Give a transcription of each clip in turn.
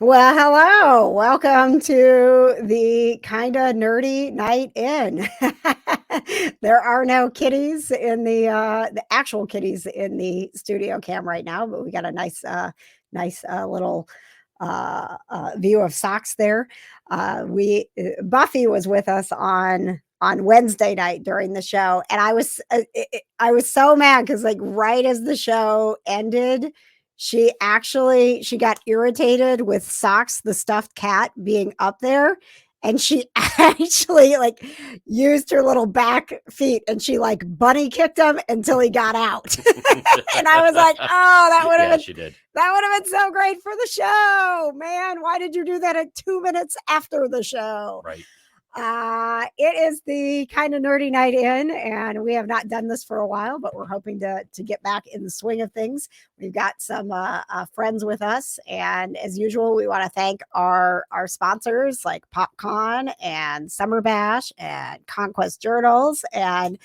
Well, hello. Welcome to the Kinda Nerdy Night In. There are no kitties in the actual kitties in the studio cam right now, but we got a nice little view of socks there. We Buffy was with us on Wednesday night during the show, and I was so mad because like right as the show ended, she got irritated with Socks, the stuffed cat, being up there. And she actually like used her little back feet and she like bunny kicked him until he got out. And I was like, oh, she did. That would have been so great for the show. Man, why did you do that at 2 minutes after the show? Right. It is the Kinda Nerdy Night In, and we have not done this for a while, but we're hoping to get back in the swing of things. We've got some friends with us, and as usual, we want to thank our sponsors like PopCon and Summer Bash and Conquest Journals and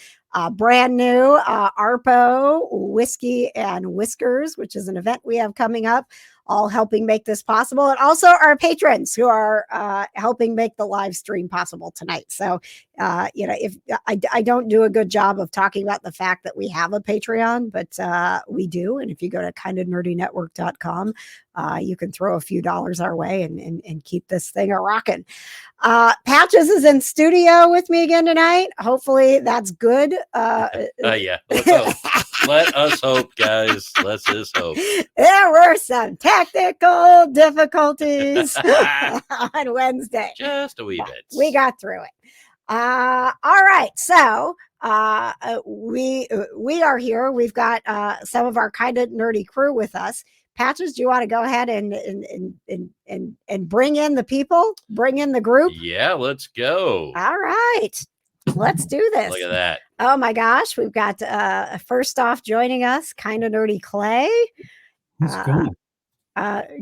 brand new ARPO, Whiskey and Whiskers, which is an event we have coming up, all helping make this possible. And also our patrons who are helping make the live stream possible tonight. So, if I don't do a good job of talking about the fact that we have a Patreon, but we do. And if you go to kindanerdynetwork.com, you can throw a few dollars our way and keep this thing a rocking. Patches is in studio with me again tonight. Hopefully that's good. Yeah. Let's hope. Let us hope, guys. Let's just hope. There were some technical difficulties on Wednesday. Just a wee bit. We got through it. All right. So we are here. We've got some of our Kinda Nerdy crew with us. Patches, do you want to go ahead and bring in the people? Bring in the group? Yeah, let's go. All right. Let's do this. Look at that. Oh my gosh. We've got first off joining us, Kinda Nerdy Clay. How's it going?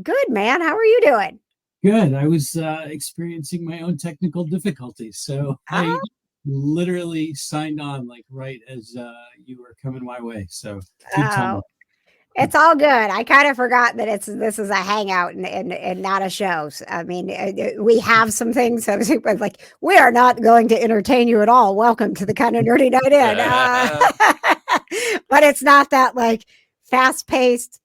Good, man. How are you doing? Good. I was experiencing my own technical difficulties, so I literally signed on like right as you were coming my way. So it's all good. I kind of forgot that this is a hangout and not a show. So, I mean, we have some things, but like we are not going to entertain you at all. Welcome to the Kinda Nerdy Night In. But it's not that like fast-paced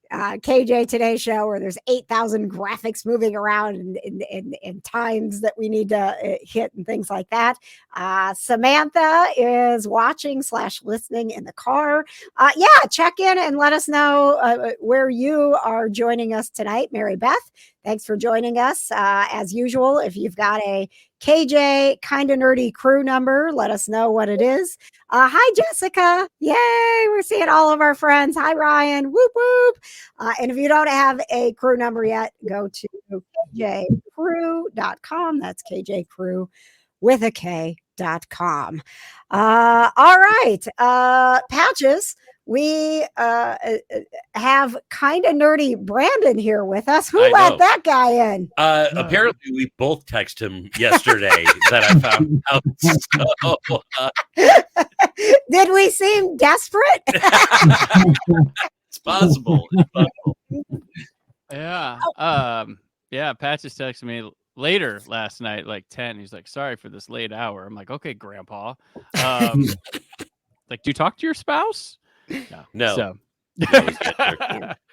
KJ Today show where there's 8,000 graphics moving around in times that we need to hit and things like that. Samantha is watching / listening in the car. Check in and let us know where you are joining us tonight. Mary Beth, thanks for joining us. As usual, if you've got a KJ Kinda Nerdy crew number, let us know what it is. Hi, Jessica. Yay, we're seeing all of our friends. Hi, Ryan. Whoop, whoop. And if you don't have a crew number yet, go to kjcrew.com. That's KJCrew with a K.com. All right. Patches, we have Kinda Nerdy Brandon here with us. Who let that guy in? Apparently, we both texted him yesterday that I found out. So, did we seem desperate? It's possible. Yeah. Patches texted me later last night, like 10. He's like, sorry for this late hour. I'm like, okay, Grandpa. Like, do you talk to your spouse? No. So.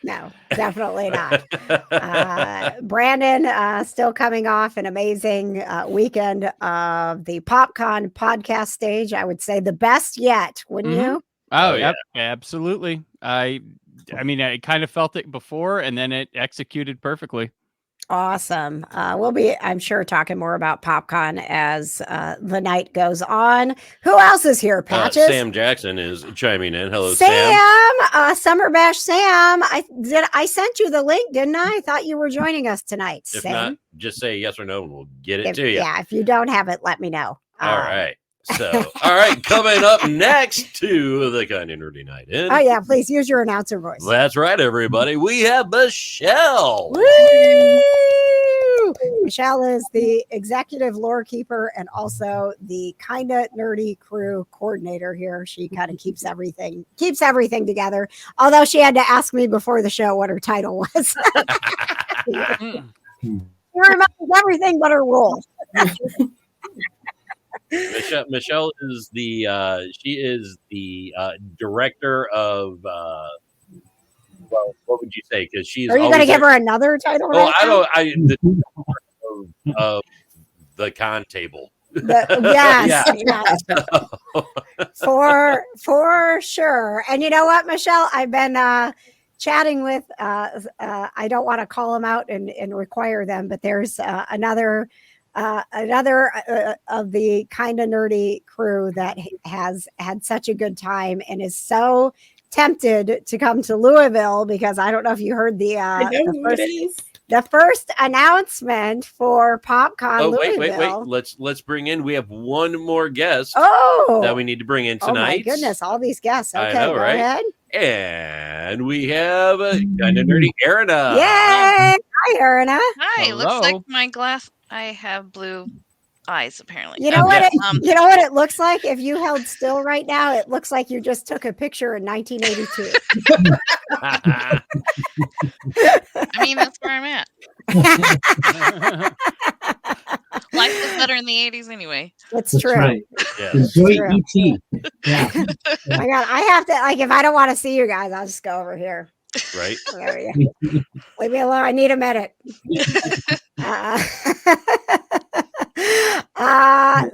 No, definitely not. Brandon still coming off an amazing weekend of the PopCon podcast stage. I would say the best yet, wouldn't you? Oh, yeah, absolutely. I mean, I kind of felt it before, and then it executed perfectly. Awesome. We'll be, I'm sure, talking more about PopCon as the night goes on. Who else is here, Patches? Sam Jackson is chiming in. Hello, Sam. Summer Bash Sam. I sent you the link, didn't I? I thought you were joining us tonight. If Sam. not, just say yes or no, and we'll get it to you. Yeah, if you don't have it, let me know. All right. So, all right, coming up next to the Kinda Nerdy Night In. Oh, yeah, please use your announcer voice. That's right, everybody. We have Michelle. Woo! Michelle is the executive lore keeper and also the Kinda Nerdy crew coordinator here. She kind of keeps everything together. Although she had to ask me before the show what her title was. She remembers everything but her role. Michelle is the director of well, what would you say? Because she's Are you going to give her another title? Oh, right I now? don't. Of the con table. Yes. For sure. And you know what, Michelle? I've been chatting with. I don't want to call them out and require them, but there's another of the kind of nerdy crew that has had such a good time and is so tempted to come to Louisville, because I don't know if you heard the first announcement for PopCon Louisville. Wait. Let's bring in. We have one more guest. That we need to bring in tonight. Oh my goodness, all these guests. Okay, I know, go right? ahead. And we have kind of nerdy Erina. Yay! Hi, Erina. Hi. Hello. Looks like my glass. I have blue eyes, apparently. You know what? You know what it looks like? If you held still right now, it looks like you just took a picture in 1982. I mean, that's where I'm at. Life was better in the 80s anyway. It's true. Right. Yeah. Enjoy ET. Yeah. I got. I have to, like, if I don't want to see you guys, I'll just go over here. Right. There we go. Leave me alone. I need a minute.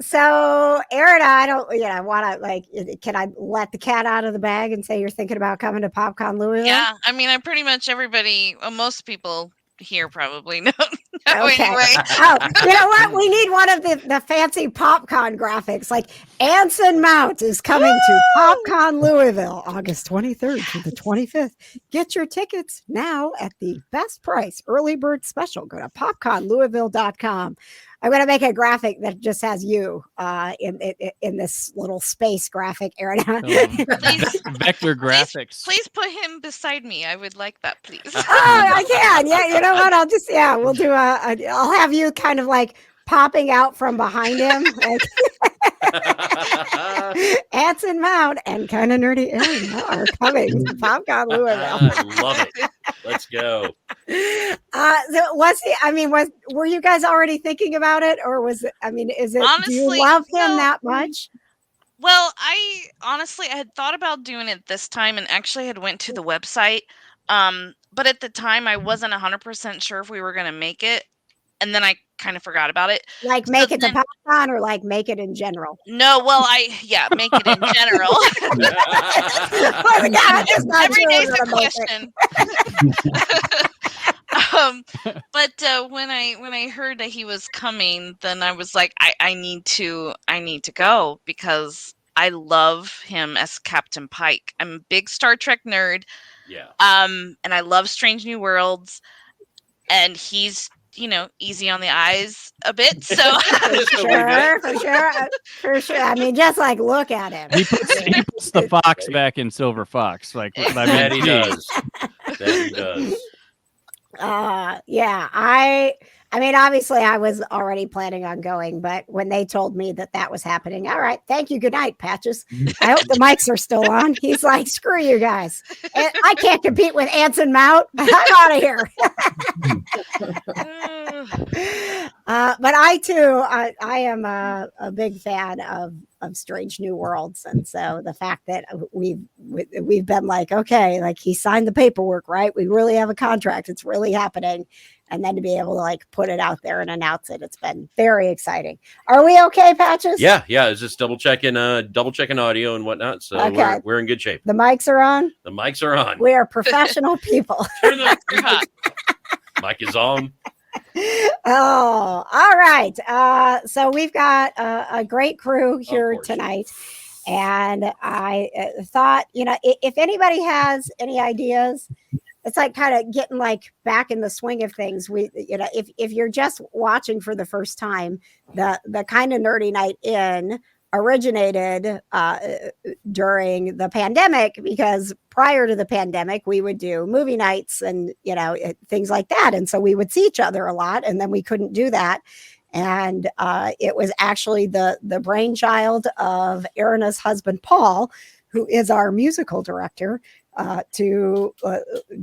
So Erina, I don't, want to, like, can I let the cat out of the bag and say you're thinking about coming to PopCon Louisville? Yeah, I mean, I'm pretty much everybody, most people here probably know Okay. anyway. Oh, you know what? We need one of the fancy PopCon graphics. Like, Anson Mount is coming to PopCon Louisville, August 23rd to the 25th. Get your tickets now at the best price, early bird special. Go to popconlouisville.com. I'm going to make a graphic that just has you in this little space graphic, Erina. Please, Vector graphics. please put him beside me. I would like that, please. Oh, I can. Yeah, you know what? We'll do I'll have you kind of like popping out from behind him. Like, Anson Mount and kind of nerdy Erina are coming to PopCon Louisville. I love it. Let's go. Were you guys already thinking about it, or was it? I mean, is it? Do you Honestly, love him no. that much? Well, I had thought about doing it this time and actually had went to the website. But at the time I wasn't 100% sure if we were going to make it. And then I kind of forgot about it. Like, make it to PopCon, or like make it in general? No, well, make it in general. Oh my God, that's not Every true. day's We're a gonna make it. question. But when I heard that he was coming, then I was like, I need to go because I love him as Captain Pike. I'm a big Star Trek nerd. Yeah. And I love Strange New Worlds, and he's easy on the eyes a bit. So For sure. I mean, just like look at him. He puts the fox back in Silver Fox, like That he does. That he does. Yeah. I mean, obviously, I was already planning on going, but when they told me that was happening, all right, thank you, good night, Patches. I hope the mics are still on. He's like, screw you guys. I can't compete with Anson Mount. I'm out of here. But I too, I am a big fan of Strange New Worlds, and so the fact that we've been like, okay, like, he signed the paperwork, right? We really have a contract. It's really happening. And then to be able to, like, put it out there and announce it, it's been very exciting. Are we okay, Patches? Yeah. It's just double checking audio and whatnot. So okay. we're in good shape. The mics are on. The mics are on. We are professional people. Mic is on. Oh, all right. So we've got a great crew here tonight. And I thought, if anybody has any ideas, it's like kind of getting like back in the swing of things. If you're just watching for the first time, the kind of nerdy night in originated during the pandemic, because prior to the pandemic, we would do movie nights and, things like that. And so we would see each other a lot, and then we couldn't do that. And it was actually the brainchild of Erina's husband, Paul, who is our musical director, to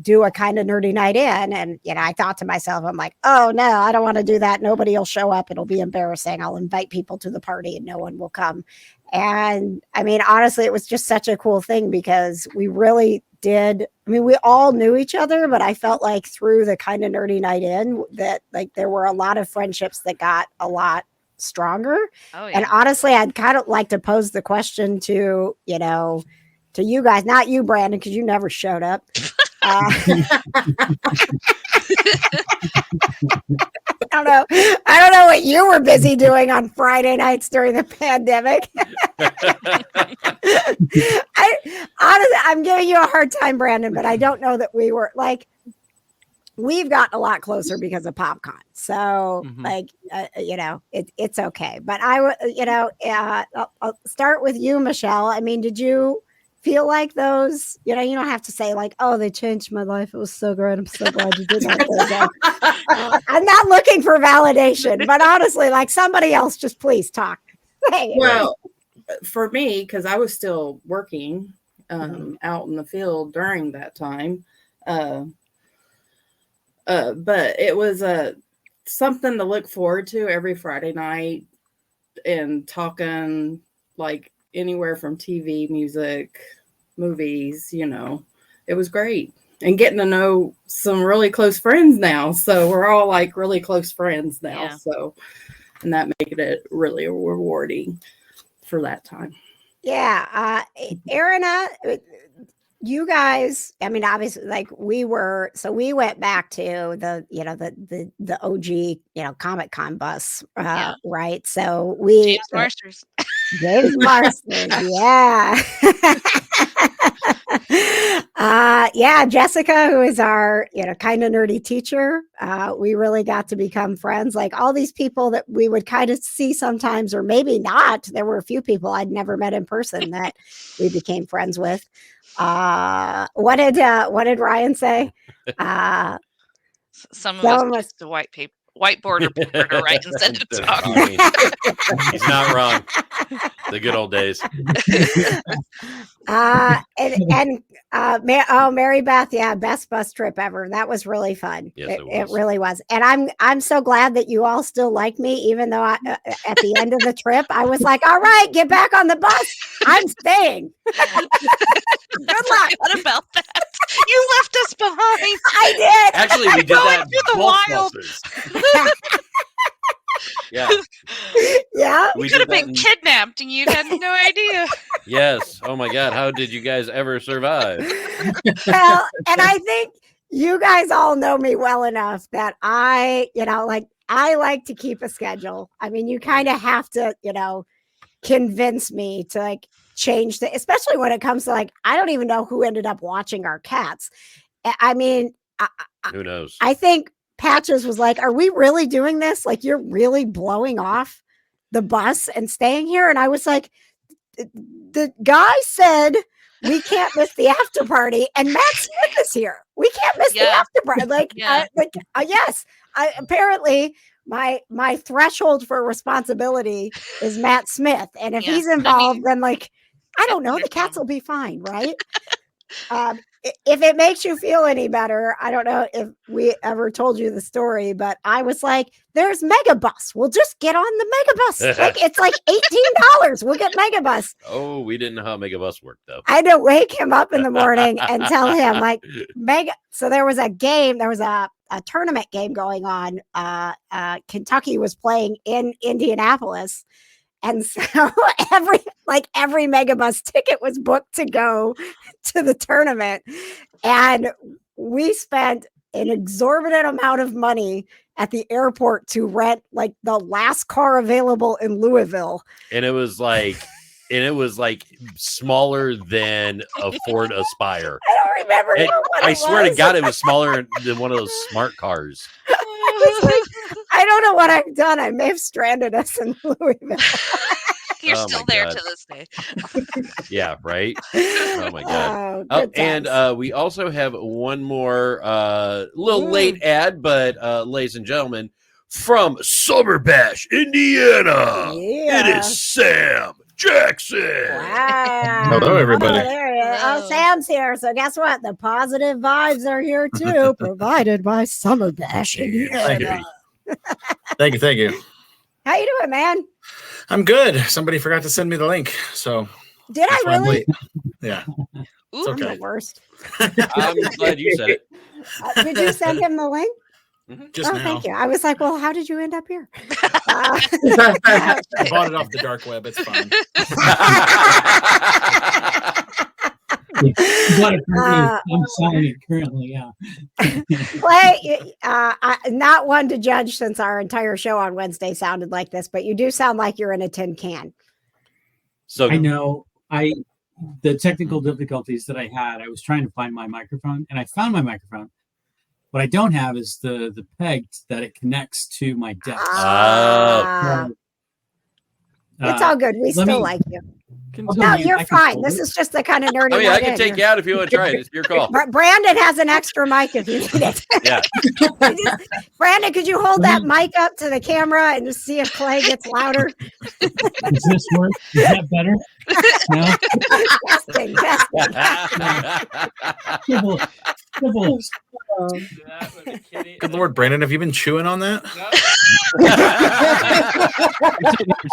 do a kind of nerdy night in. And, I thought to myself, I'm like, oh no, I don't want to do that. Nobody will show up. It'll be embarrassing. I'll invite people to the party and no one will come. And I mean, honestly, it was just such a cool thing because we really did. I mean, we all knew each other, but I felt like through the kind of nerdy night in that like there were a lot of friendships that got a lot stronger. Oh, yeah. And honestly, I'd kind of like to pose the question to you guys, not you, Brandon, because you never showed up. I don't know what you were busy doing on Friday nights during the pandemic. I'm giving you a hard time, Brandon, but I don't know that we were like, we've gotten a lot closer because of PopCon. So it's okay. But I'll start with you, Michelle. I mean, did you feel like those, you don't have to say like, oh, they changed my life. It was so great. I'm so glad you did that. I'm not looking for validation, but honestly, like somebody else, just please talk. Well, for me, because I was still working out in the field during that time, but it was something to look forward to every Friday night and talking like anywhere from TV, music, movies, it was great. And getting to know some really close friends now. So we're all like really close friends now. Yeah. So, and that made it really rewarding for that time. Yeah. Erina, you guys, I mean, obviously like we went back to the OG, Comic Con bus, right? So James Marsters. James Marsters, yeah. Jessica, who is our, kind of nerdy teacher. We really got to become friends. Like all these people that we would kind of see sometimes, or maybe not. There were a few people I'd never met in person that we became friends with. What did Ryan say? Some of us used the whiteboard or paper to write instead of talking. He's not wrong. The good old days. Mary Beth, best bus trip ever. That was really fun. Yes, it really was. And I'm so glad that you all still like me, even though at the end of the trip I was like, all right, get back on the bus. I'm staying. Good luck. What about that? You left us behind. I did. Actually, we did that through the wild. Yeah. Yeah. We could have been kidnapped and you had no idea. Yes. Oh my God. How did you guys ever survive? Well, and I think you guys all know me well enough that I like to keep a schedule. I mean, you kind of have to, convince me to like change especially when it comes to like, I don't even know who ended up watching our cats. I mean, who knows? I think Patches was like, are we really doing this? Like, you're really blowing off the bus and staying here? And I was like, the guy said we can't miss the after party, and Matt Smith is here. We can't miss the after party. Like, yes. Apparently my threshold for responsibility is Matt Smith. And if he's involved, then like, I don't know, the cats will be fine, right? If it makes you feel any better, I don't know if we ever told you the story, but I was like, there's Megabus. We'll just get on the Megabus. Like, it's like $18. We'll get Megabus. Oh, we didn't know how Megabus worked, though. I had to wake him up in the morning and tell him, like, So there was a game, there was a tournament game going on. Kentucky was playing in Indianapolis. And so every Megabus ticket was booked to go to the tournament. And we spent an exorbitant amount of money at the airport to rent like the last car available in Louisville. And it was like smaller than a Ford Aspire. I don't remember. I swear to God, it was smaller than one of those smart cars. I don't know what I've done. I may have stranded us in Louisville. You're still there to this day. Yeah, right? Oh, my God. And we also have one more little late ad, but ladies and gentlemen, from Summer Bash, Indiana, it is Sam Jackson. Wow. Hello, everybody. Oh, there he is. Oh, Sam's here. So guess what? The positive vibes are here too, provided by Summer Bash. Thank you. Thank you. How you doing, man? I'm good. Somebody forgot to send me the link, so Did I really? Yeah. Ooh, I'm okay. the worst. I'm glad you said it. Did you send him the link? Just now. Thank you. I was like, well, how did you end up here? I bought it off the dark web. It's fine. I'm selling it currently. Yeah. Clay, not one to judge since our entire show on Wednesday sounded like this, but you do sound like you're in a tin can. So I know. The technical difficulties that I had, I was trying to find my microphone, and I found my microphone. What I don't have is the peg that it connects to my desk. It's all good. We still like you. Continue. No, you're fine. This is just the kind of nerdy. I mean, I can take you out if you want to try it. It's your call. Brandon has an extra mic if you need it. Yeah. Brandon, could you hold that mic up to the camera and just see if Clay gets louder? Does this work? Is that better? No. Testing. Good Lord, Brandon, have you been chewing on that?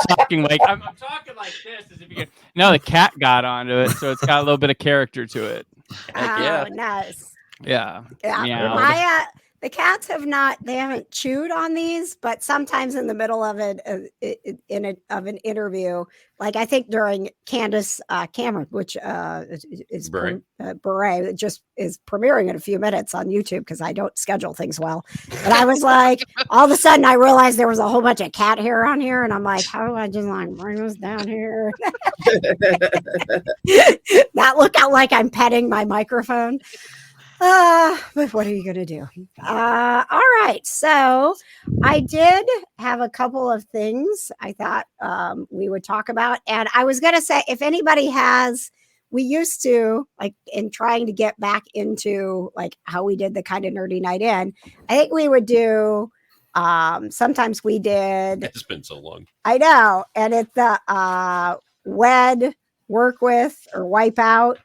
Talking like I'm talking like this as if you can. No, the cat got onto it, so it's got a little bit of character to it. yeah. Nice. Yeah. Yeah. The cats they haven't chewed on these, but sometimes in the middle of an interview, like I think during Candace Cameron, which is Beret, that just is premiering in a few minutes on YouTube because I don't schedule things well. But I was like, all of a sudden I realized there was a whole bunch of cat hair on here, and I'm like, how do I just like bring this down here? Not look out like I'm petting my microphone. But what are you going to do? All right. So I did have a couple of things I thought we would talk about. And I was going to say, if anybody we used to, like, in trying to get back into like how we did the kind of nerdy night in, I think we would do, sometimes we did. It's been so long. I know. And it's the WED, work with, or wipe out.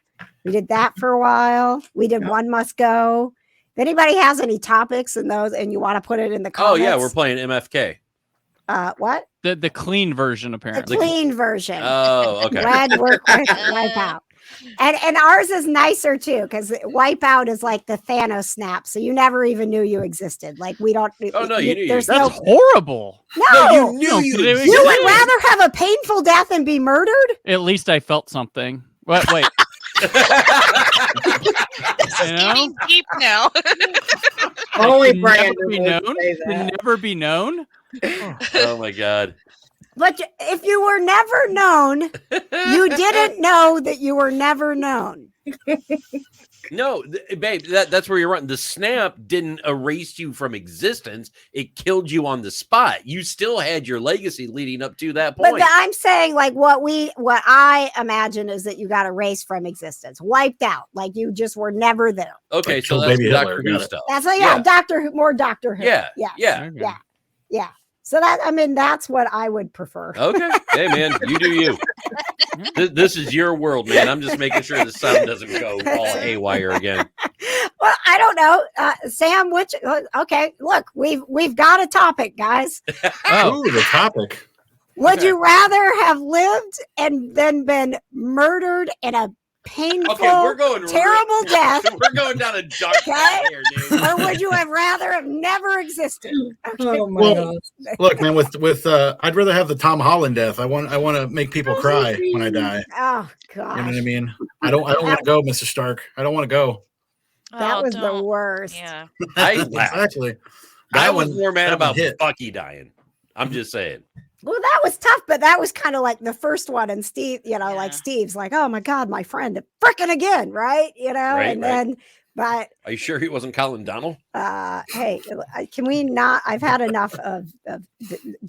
We did that for a while. We did One Must Go. If anybody has any topics in those and you want to put it in the comments. Oh, yeah. We're playing MFK. What? The clean version, apparently. The clean version. Oh, okay. Red, work with, wipe out. And ours is nicer too, because wipe out is like the Thanos snap. So you never even knew you existed. Like we don't. Oh, no, you knew you That's horrible. No, you knew you would rather have a painful death than be murdered? At least I felt something. Wait. Getting deep now. Only Brandon never be known. Oh my God. But if you were never known, you didn't know that you were never known. No, babe, that's where you're running. The snap didn't erase you from existence. It killed you on the spot. You still had your legacy leading up to that point. But I'm saying, like, what I imagine is that you got erased from existence, wiped out, like you just were never there. Okay, like so that's Doctor Who Hitler, stuff. That's like, Doctor Who, more Doctor Who. Yeah. So that's what I would prefer. Okay. Hey, man, you do you. This is your world, man. I'm just making sure the sound doesn't go all haywire again. Well, I don't know, Sam. Okay, look, we've got a topic, guys. Ooh, the topic. Would you rather have lived and then been murdered in a painful, terrible death? We're going down a dark path here, dude. Or would you have rather have never existed? Okay. Oh my God. Look, man, with I'd rather have the Tom Holland death. I want to make people cry when I die. Oh God. You know what I mean? I don't want to go, Mr. Stark. I don't want to go. That was the worst. Yeah. Exactly. I was more mad about hit. Bucky dying. I'm just saying. Well, that was tough, but that was kind of like the first one. And Steve, like Steve's like, oh my God, my friend, frickin' again, right? Then, but are you sure he wasn't Colin Donnell? Hey, can we not? I've had enough of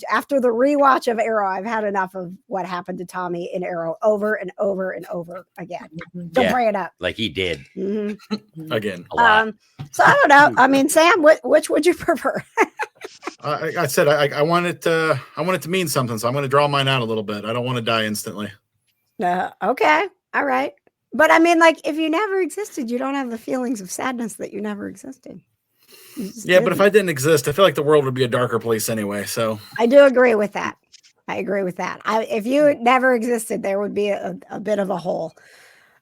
after the rewatch of Arrow. I've had enough of what happened to Tommy in Arrow over and over and over again. Don't bring it up. Like he did again. a lot. So I don't know. I mean, Sam, which would you prefer? I said I want it to mean something, so I'm going to draw mine out a little bit. I don't want to die instantly. Okay. All right. But I mean, like, if you never existed, you don't have the feelings of sadness that you never existed. Yeah, but if I didn't exist, I feel like the world would be a darker place anyway. So I do agree with that. If you never existed, there would be a bit of a hole.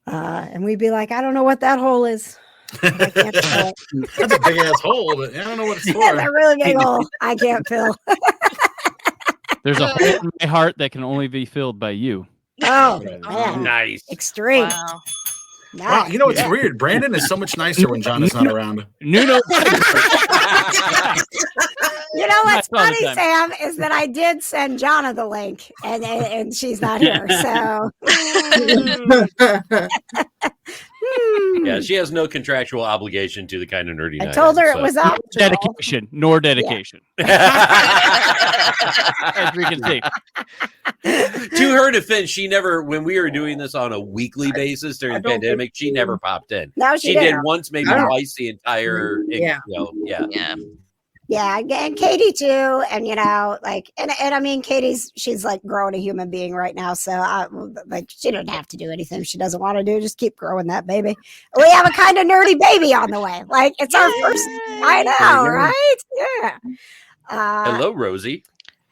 And we'd be like, I don't know what that hole is. I can't fill it. That's a big ass hole, but I don't know what it's for. That's a really big hole. I can't fill. There's a hole in my heart that can only be filled by you. Oh, Oh. man. Nice. Extreme. Wow. Wow, Nice. you know, it's weird. Brandon is so much nicer when John is not around. Nuno. You know what's Not all the funny, time. Sam, is that I did send Jonna the link, and she's not here. So, Yeah, she has no contractual obligation to the kind of nerdy. I Night told her In, it was so. optional. Dedication, nor dedication. As we can see. To her defense, she never, when we were doing this on a weekly basis during I the don't pandemic, think she never popped in. No, She did once, maybe I don't- twice the entire. Yeah. Yeah. Yeah. Yeah, and Katie too, and like, and I mean, she's like growing a human being right now, so like she doesn't have to do anything she doesn't want to do. Just keep growing that baby. We have a kind of nerdy baby on the way. Like it's our first. I know, right? Yeah. Hello, Rosie.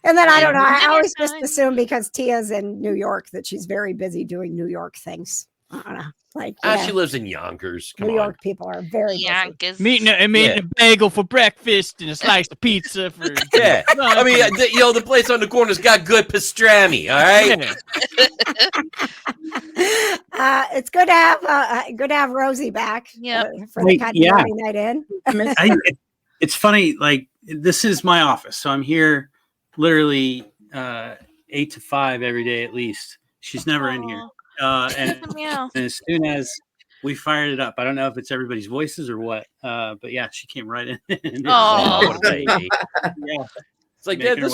And then I don't know. I Dinner always just time. assume because Tia's in New York that she's very busy doing New York things. I don't know. Like She lives in Yonkers. Come New on. York people are very busy. Yonkers. Meeting a bagel for breakfast and a slice of pizza for. Yeah. I mean, the place on the corner's got good pastrami. All right. Yeah. It's good to have Rosie back. Yep. For the Wait, kind yeah. of nerdy night in. It's funny, like this is my office, so I'm here literally 8 to 5 every day at least. She's never in here. And Meow. as soon as we fired it up, I don't know if it's everybody's voices or what, but yeah, she came right in. Aw. Oh, what a baby. Yeah, It's like, Making Dad, her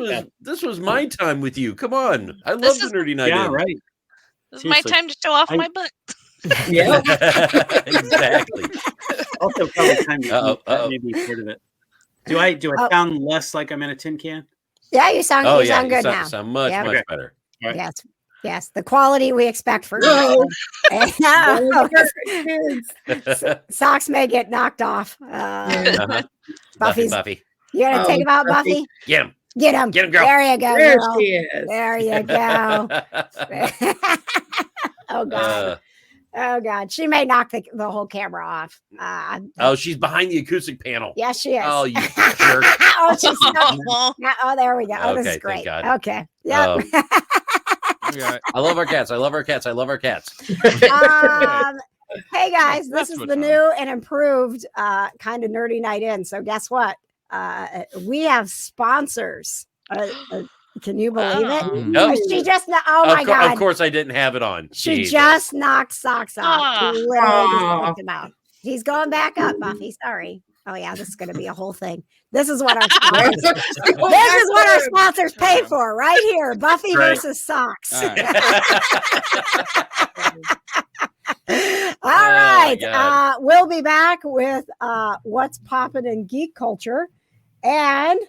way this was my time with you. Come on. I love This the is- nerdy night. yeah, In. right. This is my Seriously. time to show off I- my butt. Yeah. Exactly. Also, probably time to Uh-oh, eat. That uh-oh. may be part of it. Do I Oh. sound less like I'm in a tin can? Yeah, you sound Oh, you yeah. sound good now. Sound much, Yep. much Okay. better. All right. Yes, the quality we expect for No. Socks may get knocked off. Uh-huh. Buffy's. Buffy. You gonna Oh, take him out, Buffy. Buffy? Get him. Get him. Get him, girl. There you go. There girl. she is. There you go. Oh God. Uh, Oh God. She may knock the whole camera off. oh, she's behind the acoustic panel. Yes, she is. Oh, you jerk. Oh, she's Oh, oh, there we go. Oh, this Okay, is thank great. God. Okay. Yeah. Okay. I love our cats. I love our cats. I love our cats. Hey guys, this That's is what's the on. new and improved kind of nerdy night in. So guess what? We have sponsors. Can you believe it? Oh. Nope. She just oh my God. Of course, I didn't have it on. She Jesus. just knocked Socks off. Ah. She literally just Ah. knocked him out. He's going back up, Buffy. Sorry. Oh yeah, this is going to be a whole thing. This is what our sponsors, this is what our sponsors pay for right here. Buffy Right. versus Socks. All right. All right. God. We'll be back with what's popping in geek culture and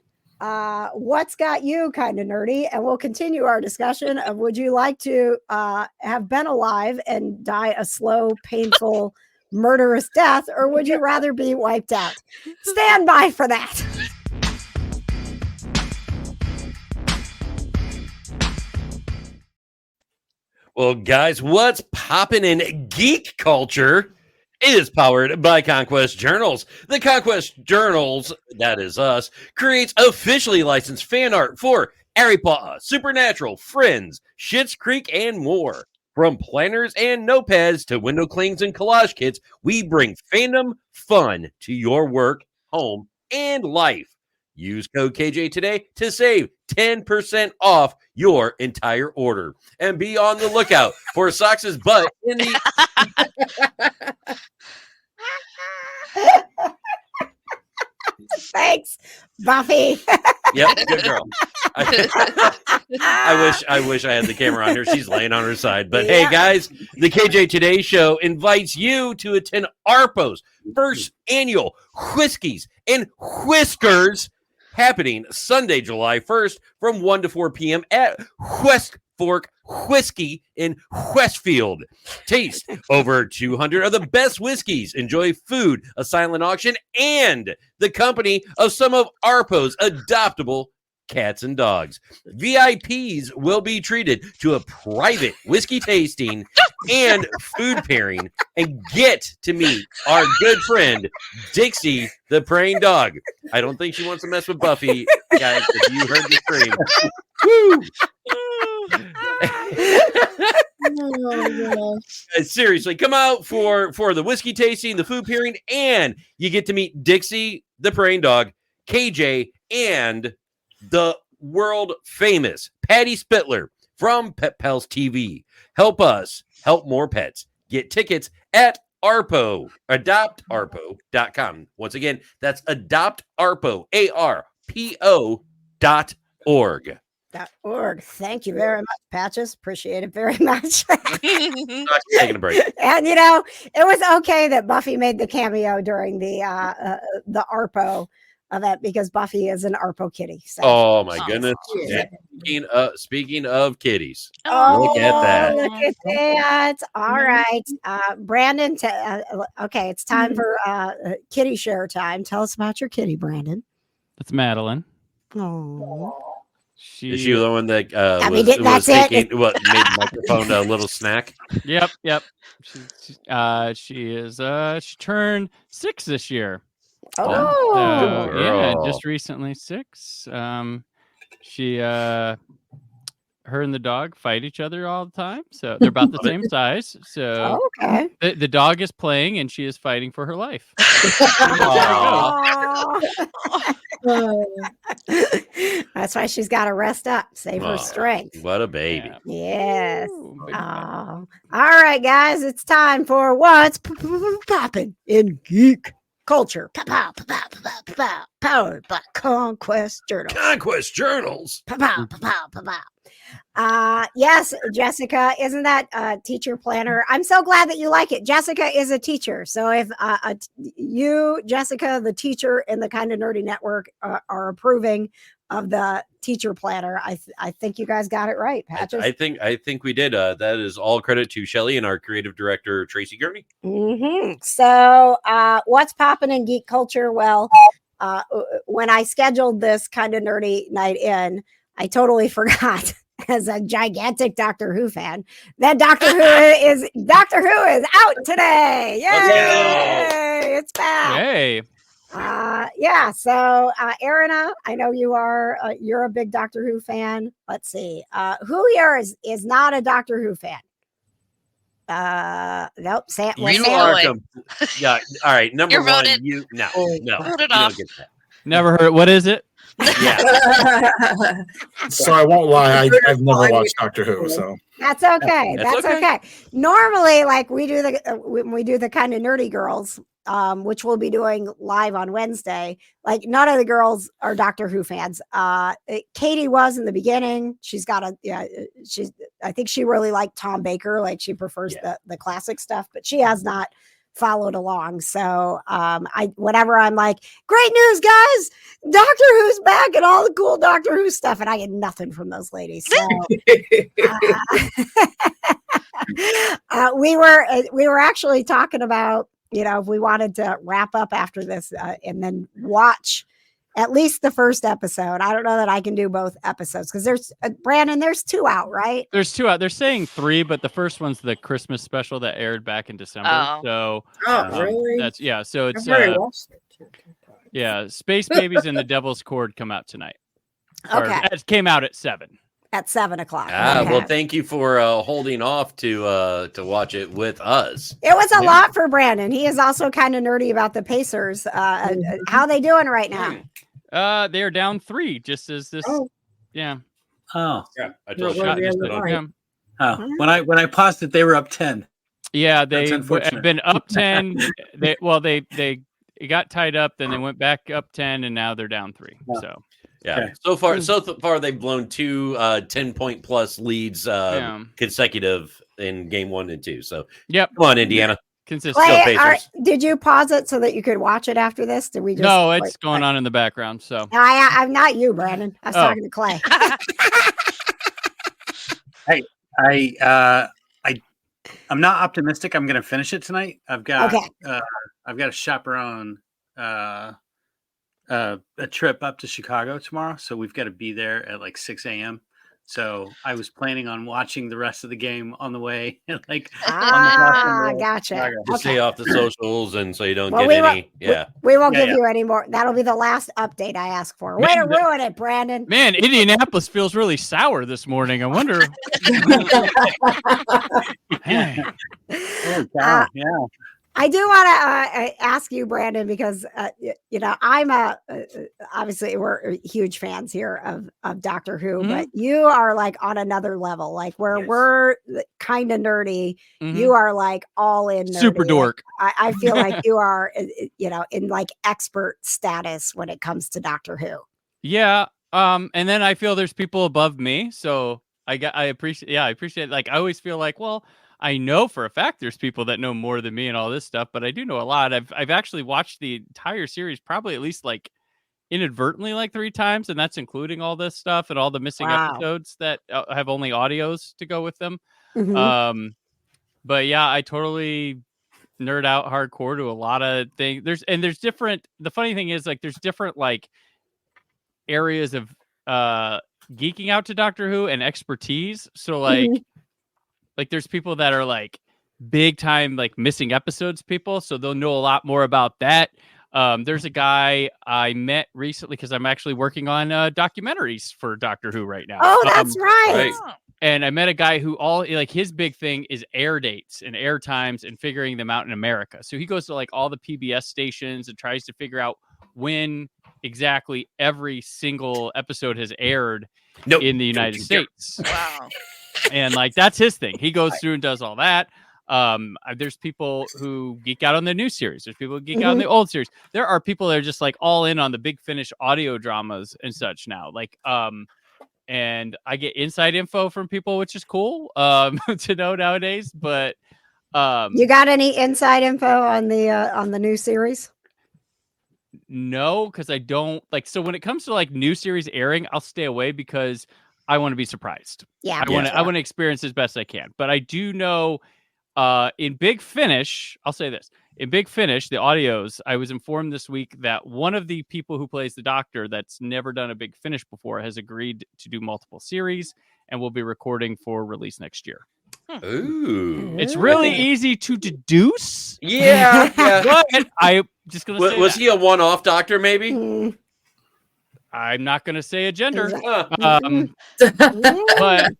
what's got you kind of nerdy. And we'll continue our discussion of would you like to have been alive and die a slow, painful, murderous death, or would you rather be wiped out? Stand by for that. Well, guys, what's popping in geek culture is powered by Conquest Journals. The Conquest Journals, that is us, creates officially licensed fan art for ARPO, Supernatural, Friends, Schitt's Creek, and more. From planners and notepads to window clings and collage kits, we bring fandom fun to your work, home, and life. Use code KJ today to save 10% off your entire order. And be on the lookout for Socks' butt in the Thanks, Buffy. Yep, good girl. I wish I had the camera on her. She's laying on her side. But hey, Yeah. guys, the KJ Today Show invites you to attend ARPO's first annual Whiskies and Whiskers happening Sunday, July 1st from 1 to 4 p.m. at West Fork Whiskey in Westfield. Taste over 200 of the best whiskeys. Enjoy food, a silent auction, and the company of some of ARPO's adoptable cats and dogs. VIPs will be treated to a private whiskey tasting and food pairing and get to meet our good friend Dixie the praying dog. I don't think she wants to mess with Buffy, guys, if you heard the scream. Woo! Seriously, come out for the whiskey tasting, the food pairing, and you get to meet Dixie the praying dog, KJ, and the world famous Patty Spittler from Pet Pals TV. Help us help more pets. Get tickets at ARPO, adoptarpo.com. Once again, that's adoptarpo, ARPO.org. .org. Thank you very much, Patches. Appreciate it very much. Taking a break. And it was okay that Buffy made the cameo during the ARPO event because Buffy is an ARPO kitty. So. Oh my goodness! Yeah. Speaking of kitties, Oh, look at that. Look at that. All right. Brandon, okay, it's time for kitty share time. Tell us about your kitty, Brandon. That's Madeline. Oh. Is she the one that made the microphone a little snack? Yep. She turned 6 this year. Oh, yeah, just recently 6. Her and the dog fight each other all the time, so they're about the same size. So okay. The dog is playing and she is fighting for her life. That's why she's got to rest up, save her strength. What a baby! Yeah. Yes. All right, guys, it's time for what's popping in geek culture. Powered by Conquest Journals. Conquest Journals. Yes, Jessica, isn't that a teacher planner? I'm so glad that you like it. Jessica is a teacher. So if you, Jessica, the teacher in the Kind of Nerdy Network are approving of the teacher planner, I think you guys got it right, Patches. I think we did. That is all credit to Shelley and our creative director, Tracy Gurney. Mm-hmm. So what's popping in geek culture? Well, when I scheduled this Kind of Nerdy night in, I totally forgot as a gigantic Doctor Who fan that Doctor Who is out today. Yay! It's back. Hey. Yeah. So, Erina, I know you're a big Doctor Who fan. Let's see. Who here is not a Doctor Who fan? Nope. You are. Yeah. All right. Number You're one. voted. No. Voted off. Never heard. What is it? Yeah. So I won't lie. I've never watched Doctor Who, so That's okay. That's okay. Normally, like when we do the Kind of Nerdy Girls, which we'll be doing live on Wednesday, like none of the girls are Doctor Who fans. Katie was in the beginning. I think she really liked Tom Baker. Like she prefers the classic stuff, but she has not followed along. So whenever I'm like, great news, guys, Doctor Who's back and all the cool Doctor Who stuff, and I get nothing from those ladies. So we were actually talking about, if we wanted to wrap up after this and then watch at least the first episode. I don't know that I can do both episodes because there's Brandon, there's 2 out, right? There's 2 out. They're saying 3, but the first one's the Christmas special that aired back in December. So really? So it's Space Babies and the Devil's Cord come out tonight. Okay. It came out at 7. At 7 o'clock. Okay. Well, thank you for holding off to watch it with us. It was a lot for Brandon. He is also kind of nerdy about the Pacers. How they doing right now? They are down 3, just as this. Yeah. Oh. Yeah. I told you. When I paused it, they were up 10. Yeah, they have been up 10. They got tied up, then they went back up 10, and now they're down 3. Yeah. So. Yeah. Okay. So far they've blown 2 10-point plus leads consecutive in game 1 and 2. So yep. Come on, Indiana. consistent. Clay, Pacers. did you pause it so that you could watch it after this? Did we just? No, it's going on in the background. So I'm not you, Brandon. I was Oh. talking to Clay. I'm not optimistic I'm going to finish it tonight. I've got Okay. I've got to chaperone a trip up to Chicago tomorrow, so we've got to be there at like 6 a.m. So I was planning on watching the rest of the game on the way, like on the bus on the way to Gotcha. Chicago. Just stay off the socials, and so you don't Well, get we any. We won't Yeah, give you any more. That'll be the last update I ask for. Way Man, to ruin it, Brandon. man, Indianapolis feels really sour this morning. I wonder. Man. Oh, God, yeah. I do want to ask you, Brandon, because I'm obviously we're huge fans here of Doctor Who, Mhm. but you are like on another level, like where Yes. we're kind of nerdy. Mhm. You are like all in nerdy. Super dork. I feel like you are, in like expert status when it comes to Doctor Who. Yeah. And then I feel there's people above me. So I appreciate it. Like I always feel like, well, I know for a fact there's people that know more than me and all this stuff, but I do know a lot. I've actually watched the entire series probably at least like inadvertently like 3 times, and that's including all this stuff and all the missing Wow. episodes that have only audios to go with them. Mhm. But yeah, I totally nerd out hardcore to a lot of things. There's different. The funny thing is like there's different like areas of geeking out to Doctor Who and expertise. So like Mhm. like there's people that are like big time like missing episodes people, so they'll know a lot more about that. There's a guy I met recently because I'm actually working on documentaries for Doctor Who right now. Oh, that's right. right. And I met a guy who like his big thing is air dates and air times and figuring them out in America. So he goes to like all the PBS stations and tries to figure out when exactly every single episode has aired Nope. in the United Don't you dare. States. Wow. And like that's his thing. He goes through and does all that. There's people who geek out on the new series. There's people who geek out on the old series. There are people that are just like all in on the Big Finish audio dramas and such now. Like and I get inside info from people, which is cool to know nowadays. But You got any inside info on the new series? no, because I don't like. So when it comes to like new series airing, I'll stay away because I want to be surprised. Yeah, I want to experience as best I can. But I do know in Big Finish, I'll say this. In Big Finish, the audios, I was informed this week that one of the people who plays the Doctor that's never done a Big Finish before has agreed to do multiple series and will be recording for release next year. Ooh. It's really easy to deduce. Yeah. yeah. But I'm just going to say Was that. he a one-off doctor, maybe? Mm. I'm not going to say a gender. Huh. But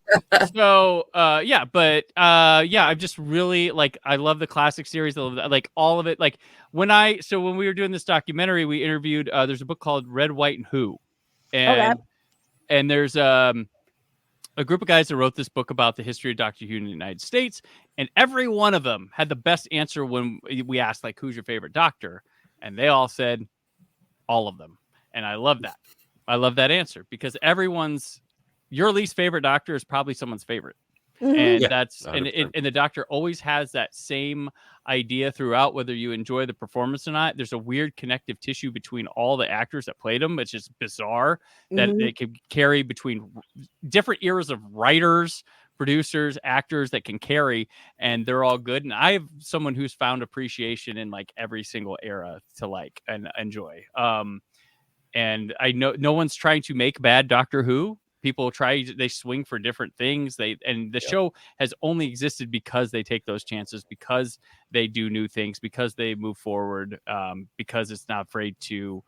so I'm just really like I love the classic series, like all of it. Like when we were doing this documentary, we interviewed there's a book called Red, White, and Who, and there's a group of guys that wrote this book about the history of Doctor Who in the United States, and every one of them had the best answer when we asked like who's your favorite Doctor, and they all said all of them, and I love that. I love that answer because your least favorite Doctor is probably someone's favorite. And that's and the Doctor always has that same idea throughout, whether you enjoy the performance or not. There's a weird connective tissue between all the actors that played him. It's just bizarre that they can carry between different eras of writers, producers, actors that can carry, and they're all good. And I'm someone who's found appreciation in like every single era to like and enjoy. And I know no one's trying to make bad Doctor Who. People they swing for different things. The show has only existed because they take those chances, because they do new things, because they move forward, because it's not afraid to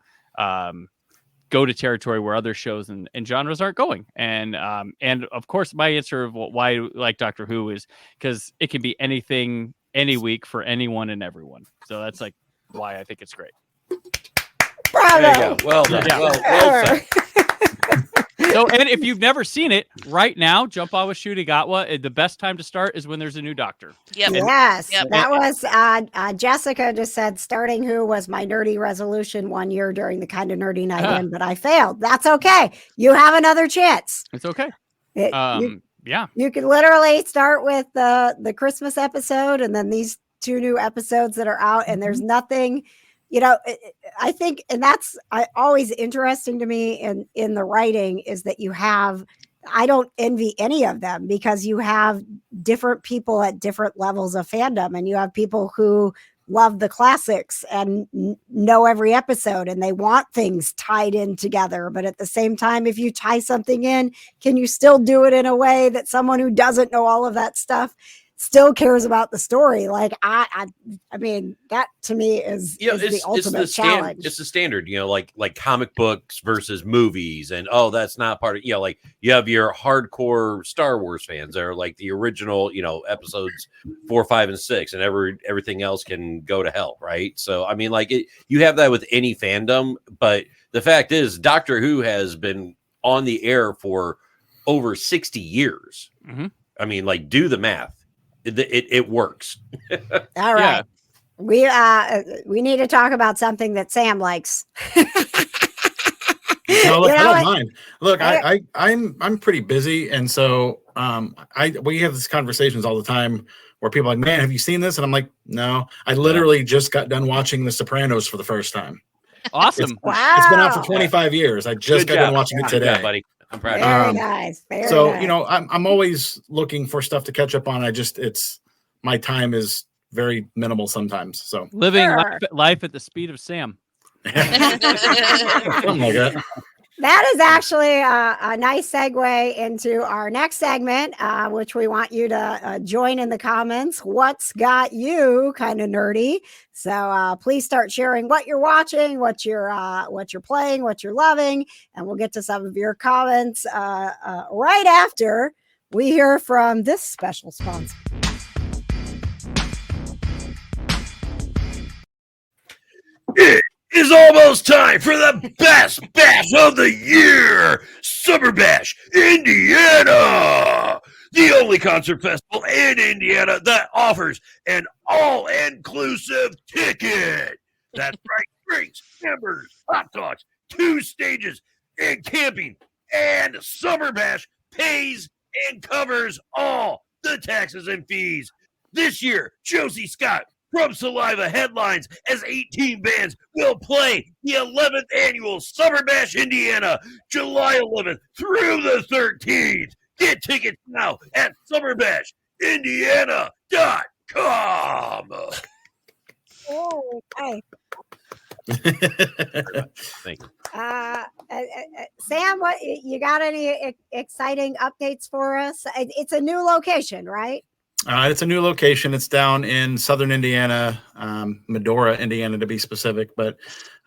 go to territory where other shows and genres aren't going. And of course, my answer of why I like Doctor Who is because it can be anything, any week for anyone and everyone. So that's like why I think it's great. Bravo. There you go. Well done. Yeah. Well said. So, and if you've never seen it, right now, Jump On with Shudigatwa, the best time to start is when there's a new Doctor. Yep. Yes, Yep. that was Jessica just said starting Who was my nerdy resolution one year during the kind of nerdy night in, but I failed. That's okay. You have another chance. It's okay. Yeah. Yeah. You could literally start with the Christmas episode, and then these 2 new episodes that are out, and there's nothing, I think, and that's always interesting to me in the writing is that I don't envy any of them because you have different people at different levels of fandom, and you have people who love the classics and know every episode and they want things tied in together. But at the same time, if you tie something in, can you still do it in a way that someone who doesn't know all of that stuff still cares about the story? Like I mean, that to me is the ultimate challenge. It's the standard, like comic books versus movies, and that's not part of, like you have your hardcore Star Wars fans that are like the original, episodes 4, 5, and 6, and everything else can go to hell, right? So I mean, like you have that with any fandom, but the fact is, Doctor Who has been on the air for over 60 years. Mm-hmm. I mean, like, do the math. It works. All right. Yeah. We need to talk about something that Sam likes. No, look, I don't mind. Look, I'm pretty busy, and so we have these conversations all the time where people are like, man, have you seen this? And I'm like, no. I literally just got done watching The Sopranos for the first time. Awesome. Wow. It's been out for 25 years. I just got done watching it today. Good job, buddy. I'm proud of you. Very nice. Very nice. I'm always looking for stuff to catch up on. My time is very minimal sometimes. So living life at the speed of Sam. Something like that. That is actually a nice segue into our next segment, which we want you to join in the comments. What's got you kind of nerdy? So please start sharing what you're watching, what you're playing, what you're loving, and we'll get to some of your comments right after we hear from this special sponsor. It is almost time for the best bash of the year, Summer Bash, Indiana. The only concert festival in Indiana that offers an all-inclusive ticket. That's right, drinks, hamburgers, hot dogs, 2 stages, and camping. And Summer Bash pays and covers all the taxes and fees. This year, Josie Scott from Saliva headlines as 18 bands will play the 11th annual Summer Bash Indiana, July 11th through the 13th. Get tickets now at summerbashindiana.com. Oh, okay. Thank you. Sam, what you got? Any exciting updates for us? It's a new location, right? It's a new location. It's down in southern Indiana, Medora, Indiana, to be specific. But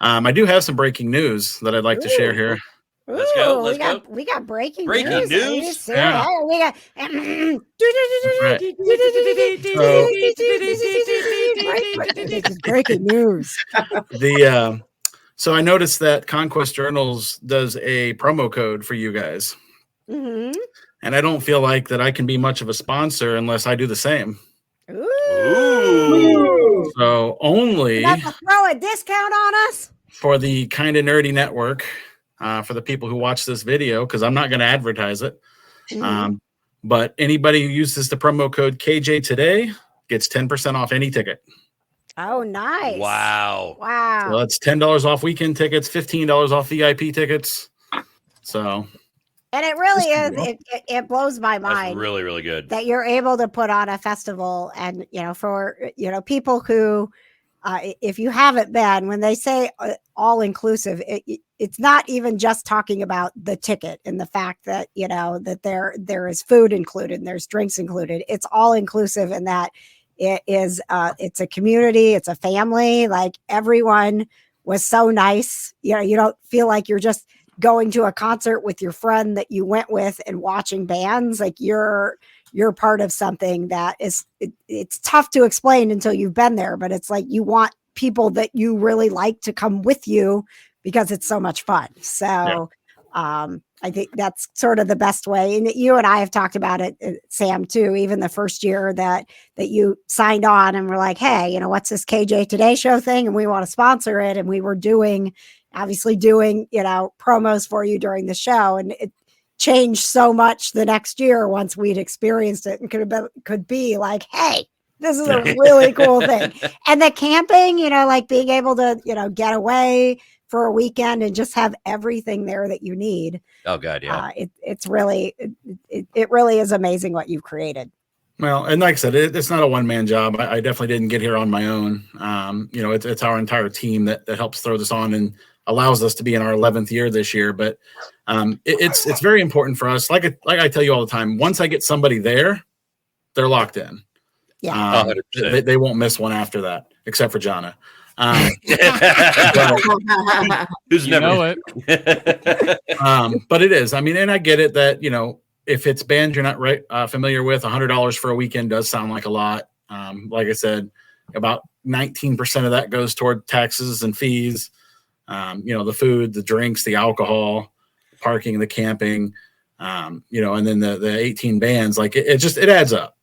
I do have some breaking news that I'd like to share here. Let's go. We got breaking news. Yeah. We got breaking news. So I noticed that Conquest Journals does a promo code for you guys. Mm-hmm. And I don't feel like that I can be much of a sponsor unless I do the same. Ooh. So only you have to throw a discount on us for the Kinda Nerdy Network, for the people who watch this video, because I'm not going to advertise it. Mm-hmm. But anybody who uses the promo code KJ today gets 10% off any ticket. Oh, nice. Wow. So that's $10 off weekend tickets, $15 off VIP tickets. So... And it really is. It blows my mind. That's really, really good that you're able to put on a festival, and for people who, if you haven't been, when they say all inclusive, it's not even just talking about the ticket and the fact that that there is food included and there's drinks included. It's all inclusive, and that it is. It's a community. It's a family. Like, everyone was so nice. You don't feel like you're just going to a concert with your friend that you went with and watching bands. Like, you're part of something that is it's tough to explain until you've been there, but it's like you want people that you really like to come with you because it's so much fun. So I think that's sort of the best way. And you and I have talked about it, Sam, too, even the first year that you signed on and were like, hey, what's this KJ Today show thing? And we want to sponsor it. And we were doing promos for you during the show. And it changed so much the next year once we'd experienced it, and could be like, hey, This is a really cool thing. And the camping, like being able to, get away for a weekend and just have everything there that you need. Oh God, yeah. It's really, it really is amazing what you've created. Well, and like I said, it's not a one-man job. I definitely didn't get here on my own. It's our entire team that helps throw this on and allows us to be in our 11th year this year. But it's very important for us. Like I tell you all the time, once I get somebody there, they're locked in. Yeah, they won't miss one after that, except for Jonna. Who's never but it is. I mean, and I get it that if it's bands you're not familiar with, $100 for a weekend does sound like a lot. Like I said, about 19% of that goes toward taxes and fees. The food, the drinks, the alcohol, parking, the camping, and then the 18 bands, like it adds up.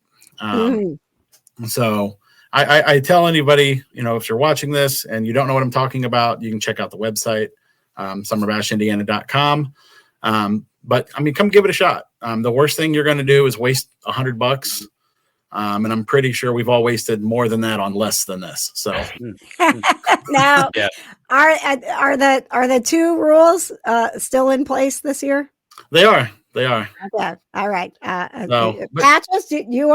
So I tell anybody, if you're watching this and you don't know what I'm talking about, you can check out the website, summerbashindiana.com. But I mean, come give it a shot. The worst thing you're going to do is waste $100. And I'm pretty sure we've all wasted more than that on less than this. So now, are the 2 rules still in place this year? They are. Okay. All right. Patches, do you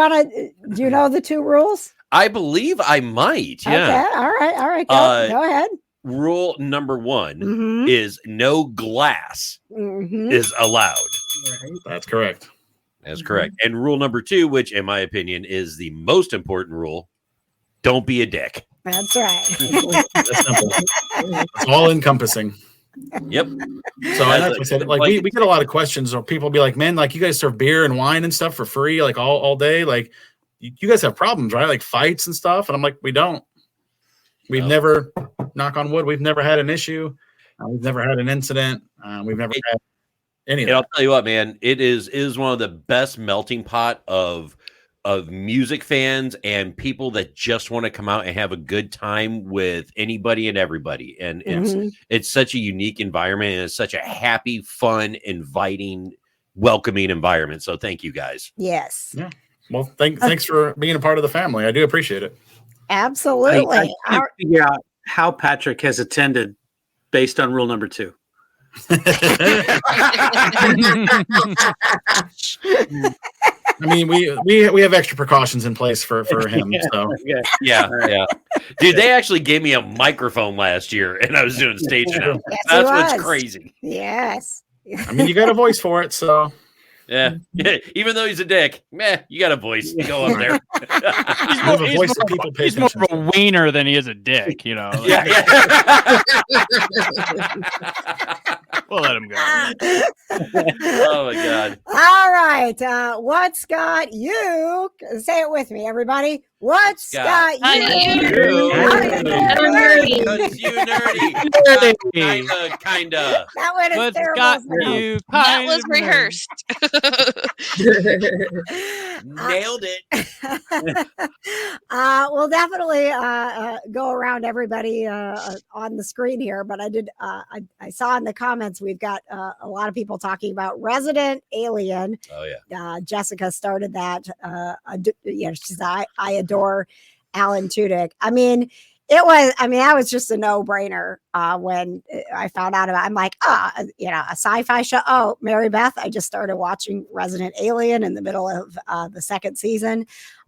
know the 2 rules? I believe I might. Yeah. Okay. All right. Go ahead. Rule number 1 is no glass is allowed. Right. That's correct. That's correct. And rule number 2, which in my opinion is the most important rule, don't be a dick. That's right. That's simple. It's all encompassing. Yep. So like I said, we get a lot of questions, or people be like, man, like you guys serve beer and wine and stuff for free, like all day. Like you guys have problems, right? Like fights and stuff. And I'm like, we don't. We've never, knock on wood, we've never had an issue. We've never had an incident. We've never had any of that. I'll tell you what, man, it is one of the best melting pot of music fans and people that just want to come out and have a good time with anybody and everybody. And it's such a unique environment, and it's such a happy, fun, inviting, welcoming environment. So thank you guys. Yes. Yeah. Well, thanks for being a part of the family. I do appreciate it. Absolutely. I can't figure out how Patrick has attended based on rule number 2. I mean, we have extra precautions in place for him. So yeah. Dude, they actually gave me a microphone last year, and I was doing stage now. Yes, That's what's crazy. Yes. I mean, you got a voice for it, so. Yeah. Even though he's a dick, you got a voice. Go up there. He's more of a wiener than he is a dick, Yeah. We'll let him go. Oh my God. All right. What's got you? Say it with me, everybody. What's got you? Nerdy. Kinda. That one is What's terrible. got you? That was rehearsed. Nailed it. We'll definitely go around everybody on the screen here, but I saw in the comments we've got a lot of people talking about Resident Alien. Oh yeah. Jessica started that. She's I adore Alan Tudyk. I mean, that was just a no-brainer when I found out about it. I'm like, a sci-fi show. Oh, Mary Beth, I just started watching Resident Alien in the middle of the 2nd season.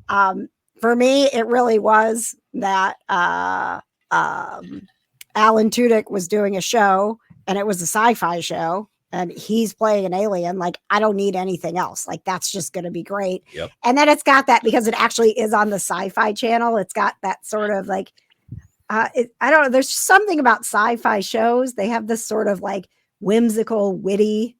For me, it really was that Alan Tudyk was doing a show, and it was a sci-fi show, and he's playing an alien. Like, I don't need anything else. Like, that's just going to be great. Yep. And then it's got that, because it actually is on the Sci-Fi Channel. It's got that sort of like, I don't know. There's something about sci-fi shows. They have this sort of like whimsical, witty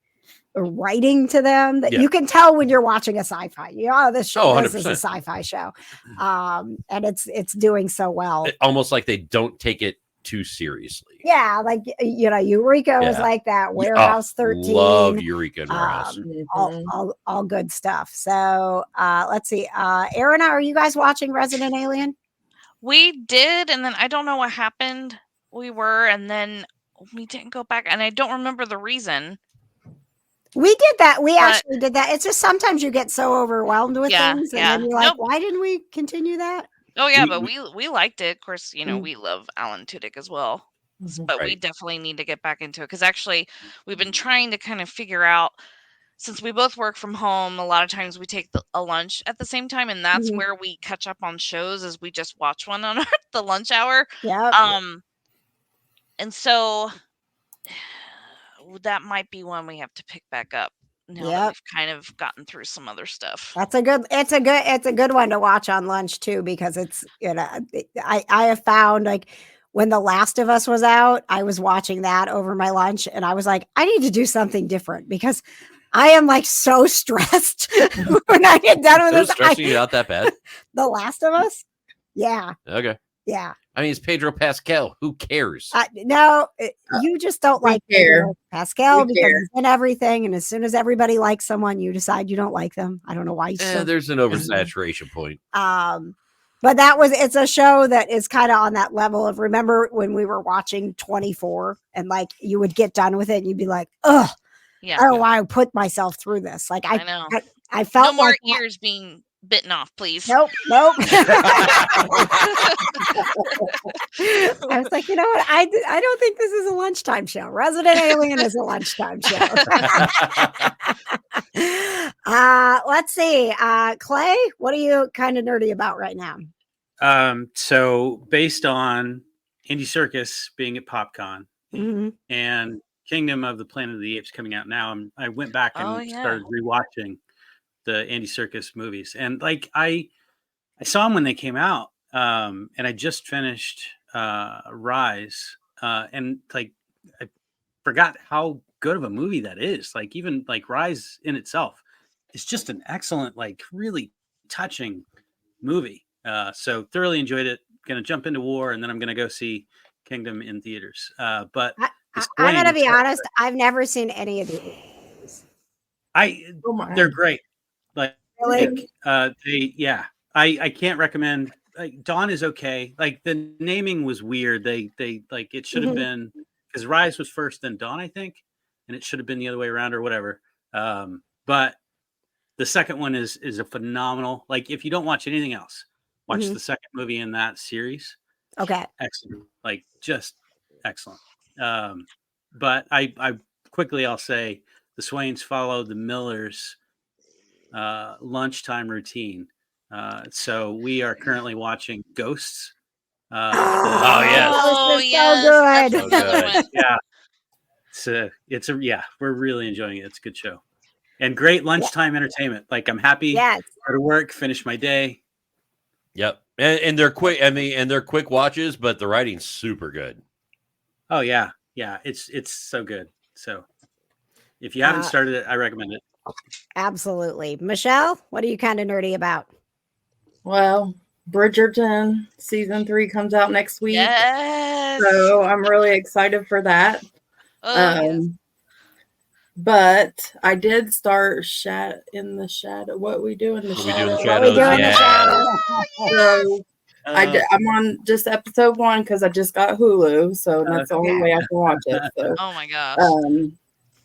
writing to them that you can tell when you're watching a sci-fi. This show is a sci-fi show, and it's doing so well. Almost like they don't take it too seriously. Yeah, like Eureka was like that. Warehouse 13. Loved Eureka and Warehouse. All good stuff. So let's see. Aaron, are you guys watching Resident Alien? We did, and then I don't know what happened. We were, and then we didn't go back, and I don't remember the reason. We did that. We But- actually did that. It's just sometimes you get so overwhelmed with Yeah, things, and yeah. then you're like, Nope. why didn't we continue that? Oh yeah, We- but we liked it. Of course, Mm. we love Alan Tudyk as well. Mhm. But we Right. definitely need to get back into it because actually we've been trying to kind of figure out, since we both work from home, a lot of times we take a lunch at the same time, and that's Mhm. where we catch up on shows, is we just watch one on the lunch hour. Yep. And so that might be one we have to pick back up now that Yep. we've kind of gotten through some other stuff. It's a good one to watch on lunch too, because it's, I have found, like, when The Last of Us was out, I was watching that over my lunch, and I was like, I need to do something different because I am like so stressed when I get done with It was this. stressing you out that bad? The Last of Us? Yeah. Okay. Yeah. I mean, it's Pedro Pascal. Who cares? No, you just don't we like care. Pedro Pascal We because care. he's in everything. And as soon as everybody likes someone, you decide you don't like them. I don't know why. There's an oversaturation point. But it's a show that is kind of on that level of, remember when we were watching 24 and like you would get done with it and you'd be like, ugh, Yeah, I don't know why I put myself through this. Like I know. I felt No more like ears being bitten off, please. Nope. I was like, you know what? I don't think this is a lunchtime show. Resident Alien is a lunchtime show. Let's see. Clay, what are you kind of nerdy about right now? So based on Indie Circus being at PopCon Mhm. and Kingdom of the Planet of the Apes coming out now, I went back and Oh, yeah. started rewatching the Andy Serkis movies, and like I saw them when they came out, and I just finished Rise, and like I forgot how good of a movie that is. Like even like Rise in itself is just an excellent, like really touching movie. So thoroughly enjoyed it. Gonna jump into War, and then I'm gonna go see Kingdom in theaters. But I'm going to be honest. I've never seen any of these. Oh my. they're great. Like Really? I can't recommend. Like Dawn is okay. Like the naming was weird. They like it should have Mhm. been, because Rise was first, then Dawn, I think, and it should have been the other way around or whatever. But the second one is a phenomenal. Like if you don't watch anything else, watch Mhm. the second movie in that series. Okay. Excellent. Like just excellent. But I quickly I'll say the Swains follow the Millers lunchtime routine. So we are currently watching Ghosts. Oh, yes. Oh, This is yes, so that's good. another good. one. yeah, we're really enjoying it. It's a good show and great lunchtime entertainment. Like I'm happy Yes. go to work, finish my day. Yep. And they're quick. I mean, and they're quick watches, but the writing's super good. Oh yeah, it's so good. So if you haven't started it, I recommend it. Absolutely. Michelle, what are you kind of nerdy about? Well, Bridgerton season 3 comes out next week. Yes. So I'm really excited for that. Oh, yes. But I did start in the shadow. What we do in the What we do in the shadow. shadows, What we do in the yeah. shadows. So I'm on just episode 1 because I just got Hulu, so that's the only way I can watch it. So, Oh my gosh.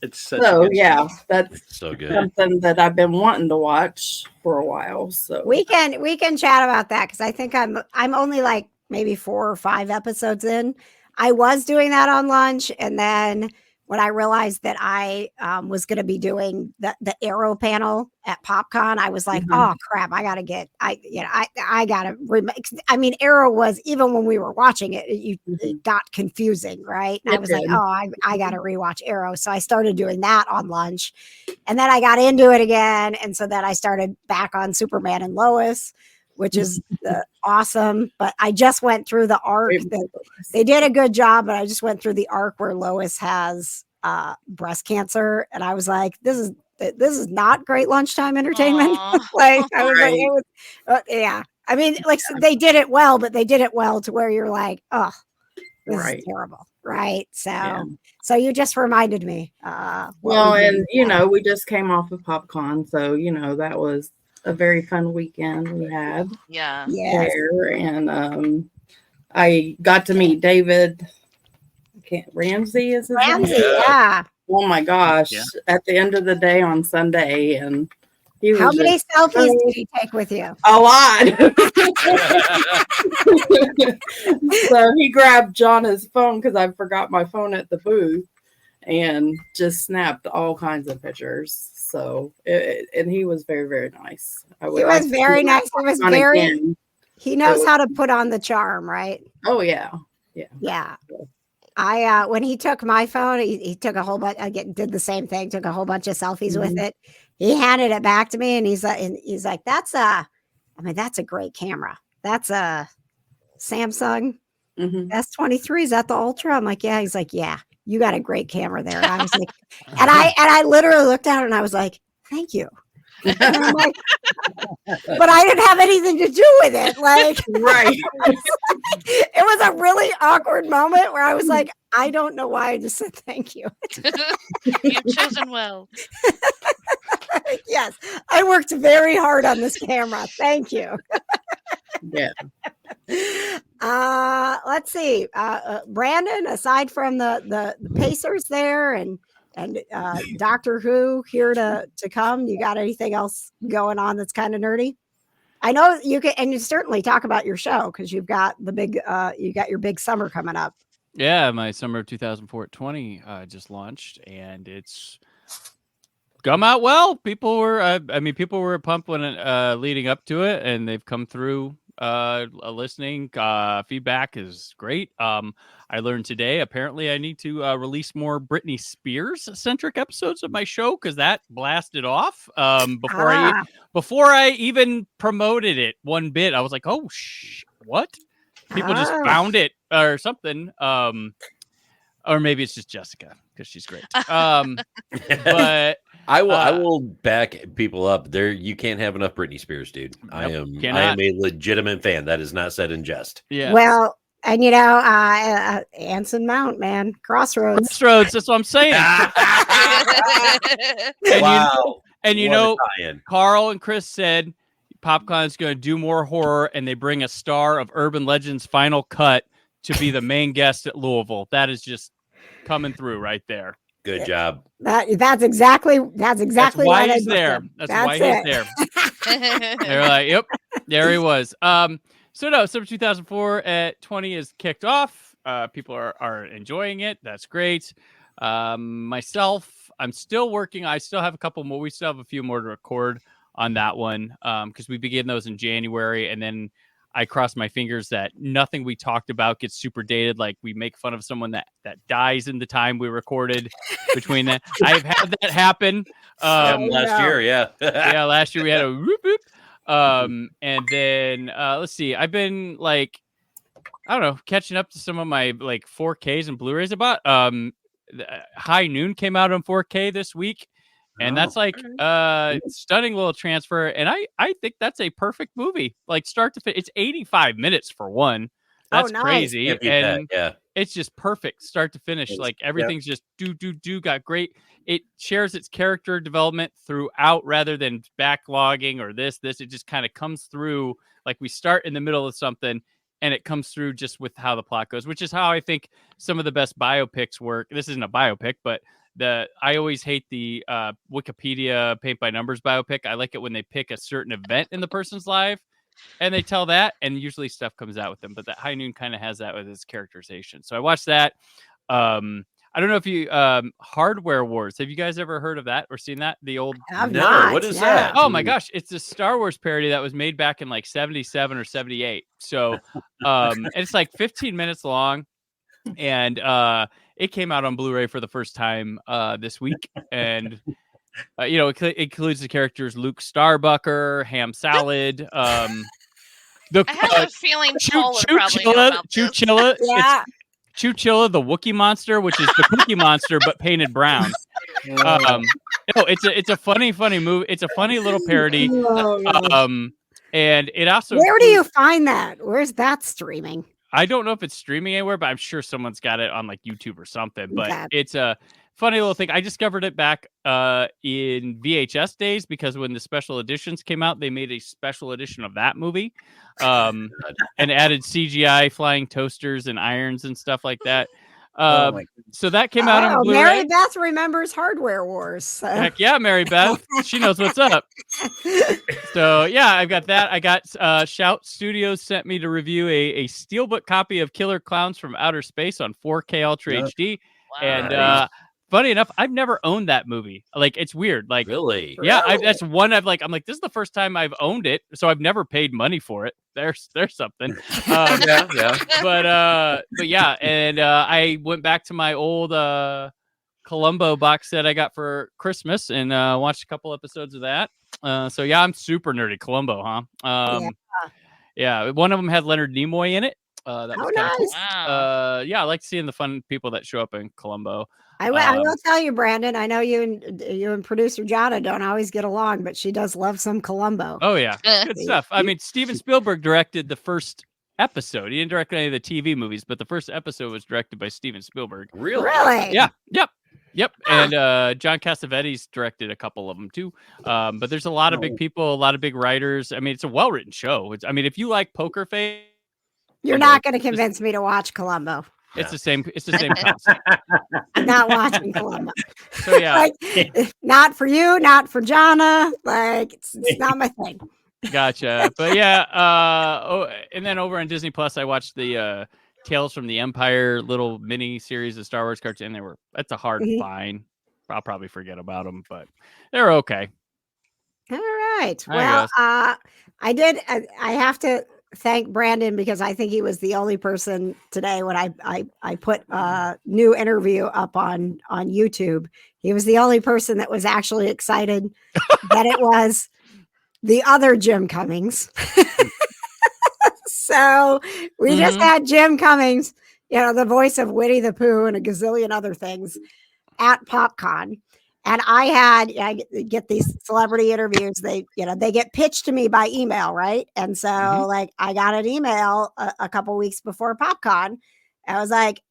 It's such a so good yeah, show. that's So good. something that I've been wanting to watch for a while. So We can chat about that because I think I'm only like maybe 4 or 5 episodes in. I was doing that on lunch, and then when I realized that I was going to be doing the Arrow panel at PopCon, I was like, oh crap, I got to get I got to. I mean, Arrow was, even when we were watching it, it got confusing, right? And I was like, oh, I got to rewatch Arrow, so I started doing that on lunch, and then I got into it again, and so then I started back on Superman and Lois, which is awesome. But I just went through the arc. They did a good job, but I just went through the arc where Lois has breast cancer, and I was like, this is not great lunchtime entertainment. Like I was like, it was, yeah. I mean, like so they did it well, but they did it well to where you're like, oh, this is terrible, right? So, so you just reminded me. Well, and we just came off of PopCon, so that was a very fun weekend we had. Yeah. There, and I got to meet David Ramsey. Is his name? Yeah. Oh my gosh! Yeah. At the end of the day on Sunday, and he was How many just selfies did you take with you? a lot. So he grabbed Jonna's phone because I forgot my phone at the booth, and just snapped all kinds of pictures. So, and he was very, very nice. He was very nice. He was very. Again. He knows how to put on the charm, right? Oh yeah, yeah. I when he took my phone, he took a whole bunch. Did the same thing. Took a whole bunch of selfies with it. He handed it back to me, and he's like, "That's a great camera. That's a Samsung S23. Is that the Ultra?" I'm like, "Yeah." He's like, "Yeah, you got a great camera there." And I was like, and I literally looked at it, and I was like, "Thank you." And I'm like, but I didn't have anything to do with it. Like, right. It was a really awkward moment where I was like, I don't know why I just said thank you. You've chosen well. Yes, I worked very hard on this camera. Thank you. Yeah. Let's see. Brandon, aside from the Pacers there and Doctor Who here to come, you got anything else going on that's kind of nerdy? I know you can, and you certainly talk about your show because you've got the big you got your big summer coming up. Yeah, my summer of 2020 just launched, and it's come out well. People were pumped when leading up to it, and they've come through listening. Feedback is great. I learned today apparently I need to release more Britney Spears centric episodes of my show because that blasted off before I even promoted it one bit. I was like, oh what? People just found it or something. Or maybe it's just Jessica because she's great. But I will back people up. There, you can't have enough Britney Spears, dude. Nope, I am cannot. a legitimate fan. That is not said in jest. Yeah. Well, and Anson Mount, man, Crossroads. That's what I'm saying. And you know, Carl and Chris said PopCon's going to do more horror, and they bring a star of Urban Legends Final Cut to be the main guest at Louisville. That is just coming through right there. Good job. That's exactly why he's there. That's why he's there. They're like, yep, there he was. So Summer 2004 at 20 is kicked off. People are enjoying it. That's great. Myself, I'm still working. I still have a couple more. We still have a few more to record on that one because we begin those in January, and then I cross my fingers that nothing we talked about gets super dated. Like we make fun of someone that dies in the time we recorded between that. I've had that happen. Last year. Yeah. Yeah. Last year we had a whoop whoop. And then, let's see, I've been like, I don't know, catching up to some of my like 4Ks and Blu-rays about, High Noon came out on 4K this week. And that's like stunning little transfer. And I think that's a perfect movie, like start to finish. It's 85 minutes for one. That's nice. crazy. And yeah, it's just perfect start to finish. Like everything's just got great. It shares its character development throughout rather than backlogging or this. It just kind of comes through. Like we start in the middle of something and it comes through just with how the plot goes, which is how I think some of the best biopics work. This isn't a biopic, but I always hate the Wikipedia paint by numbers biopic. I like it when they pick a certain event in the person's life and they tell that, and usually stuff comes out with them. But that High Noon kind of has that with its characterization. So I watched that. I don't know if you Hardware Wars. Have you guys ever heard of that or seen that? The old what is that? Oh my gosh, it's a Star Wars parody that was made back in like 77 or 78. So it's like 15 minutes long, and it came out on Blu-ray for the first time this week, and it includes the characters Luke Starbucker, Ham Salad. I have a feeling Paul would probably know about this. Chewchilla, Yeah. Chewchilla, the Wookiee monster, which is the Cookie Monster but painted brown. It's a funny movie. It's a funny little parody. And it also Where do you find that? Where's that streaming? I don't know if it's streaming anywhere, but I'm sure someone's got it on like YouTube or something. But it's a funny little thing. I discovered it back in VHS days because when the special editions came out, they made a special edition of that movie and added CGI flying toasters and irons and stuff like that. Oh my So that came out on Blu-ray. Mary Beth remembers Hardware Wars. So. Heck yeah, Mary Beth. She knows what's up. So yeah, I've got that. I got Shout Studios sent me to review a steelbook copy of Killer Clowns from Outer Space on 4K Ultra HD. Wow. And funny enough, I've never owned that movie. Like, it's weird. Like, Really? yeah, that's one I'm like, this is the first time I've owned it, so I've never paid money for it. There's something. Yeah. But yeah, and I went back to my old Columbo box set I got for Christmas and watched a couple episodes of that. So yeah, I'm super nerdy. Columbo, huh? Yeah, one of them had Leonard Nimoy in it. That was kind of cool. Wow. Yeah, I like seeing the fun people that show up in Columbo. I will tell you, Brandon. I know you and producer Jonna don't always get along, but she does love some Columbo. Oh yeah, good stuff. I mean, Steven Spielberg directed the first episode. He didn't direct any of the TV movies, but the first episode was directed by Steven Spielberg. Really? Yeah. Yep. And John Cassavetes directed a couple of them too. But there's a lot of big people, a lot of big writers. I mean, it's a well-written show. If you like Poker Face, you're not going to convince me to watch Columbo. It's the same concept. I'm not watching Columbo. So yeah, not for you, not for Jonna. Like it's not my thing. Gotcha. But yeah, and then over on Disney Plus, I watched the Tales from the Empire little mini series of Star Wars cartoons. That's a hard find. I'll probably forget about them, but they're okay. All right. Well, I have to thank Brandon because I think he was the only person today when I put a new interview up on YouTube. He was the only person that was actually excited that it was the other Jim Cummings. So we just had Jim Cummings, the voice of Winnie the Pooh and a gazillion other things at PopCon. And I get these celebrity interviews. They get pitched to me by email, right? And so like I got an email a couple weeks before PopCon. I was like,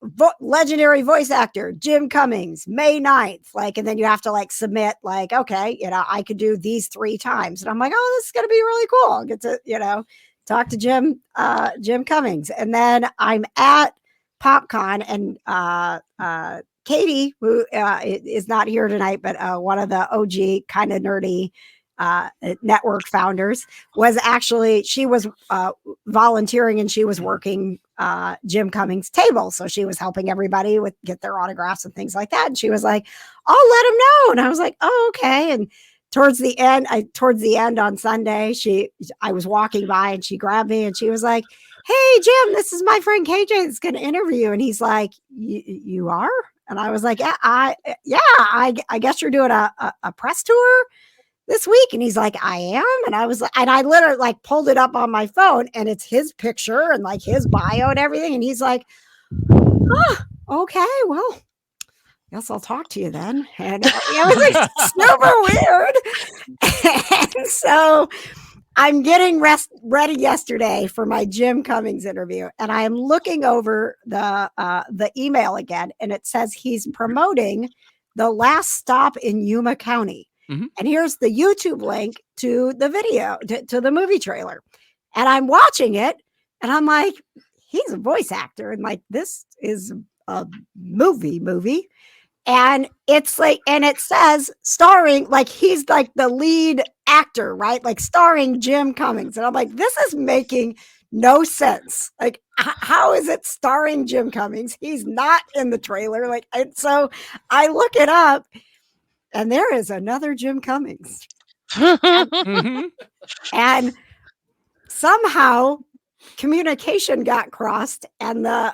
legendary voice actor, Jim Cummings, May 9th. Like, and then you have to like submit like, okay, I could do these 3 times. And I'm like, oh, this is going to be really cool. I'll get to, talk to Jim Cummings. And then I'm at PopCon and Katie, who is not here tonight, but one of the OG kind of nerdy network founders, she was volunteering and she was working Jim Cummings' table. So she was helping everybody get their autographs and things like that. And she was like, I'll let him know. And I was like, oh, okay. And towards the end on Sunday, I was walking by and she grabbed me and she was like, hey, Jim, this is my friend KJ that's going to interview you. And he's like, you are? And I was like, I guess you're doing a press tour this week. And he's like, I am. And I was like, and I literally like pulled it up on my phone and it's his picture and like his bio and everything. And he's like, oh, okay, well, guess I'll talk to you then. And it was like super weird. And so I'm getting ready yesterday for my Jim Cummings interview, and I am looking over the email again, and it says he's promoting The Last Stop in Yuma County. And here's the YouTube link to the video, to the movie trailer. And I'm watching it, and I'm like, he's a voice actor, and like this is a movie. And it's like, and it says starring, like he's like the lead actor, right? Like starring Jim Cummings. And I'm like, this is making no sense. Like, how is it starring Jim Cummings? He's not in the trailer. Like, and so I look it up and there is another Jim Cummings. And somehow communication got crossed, and the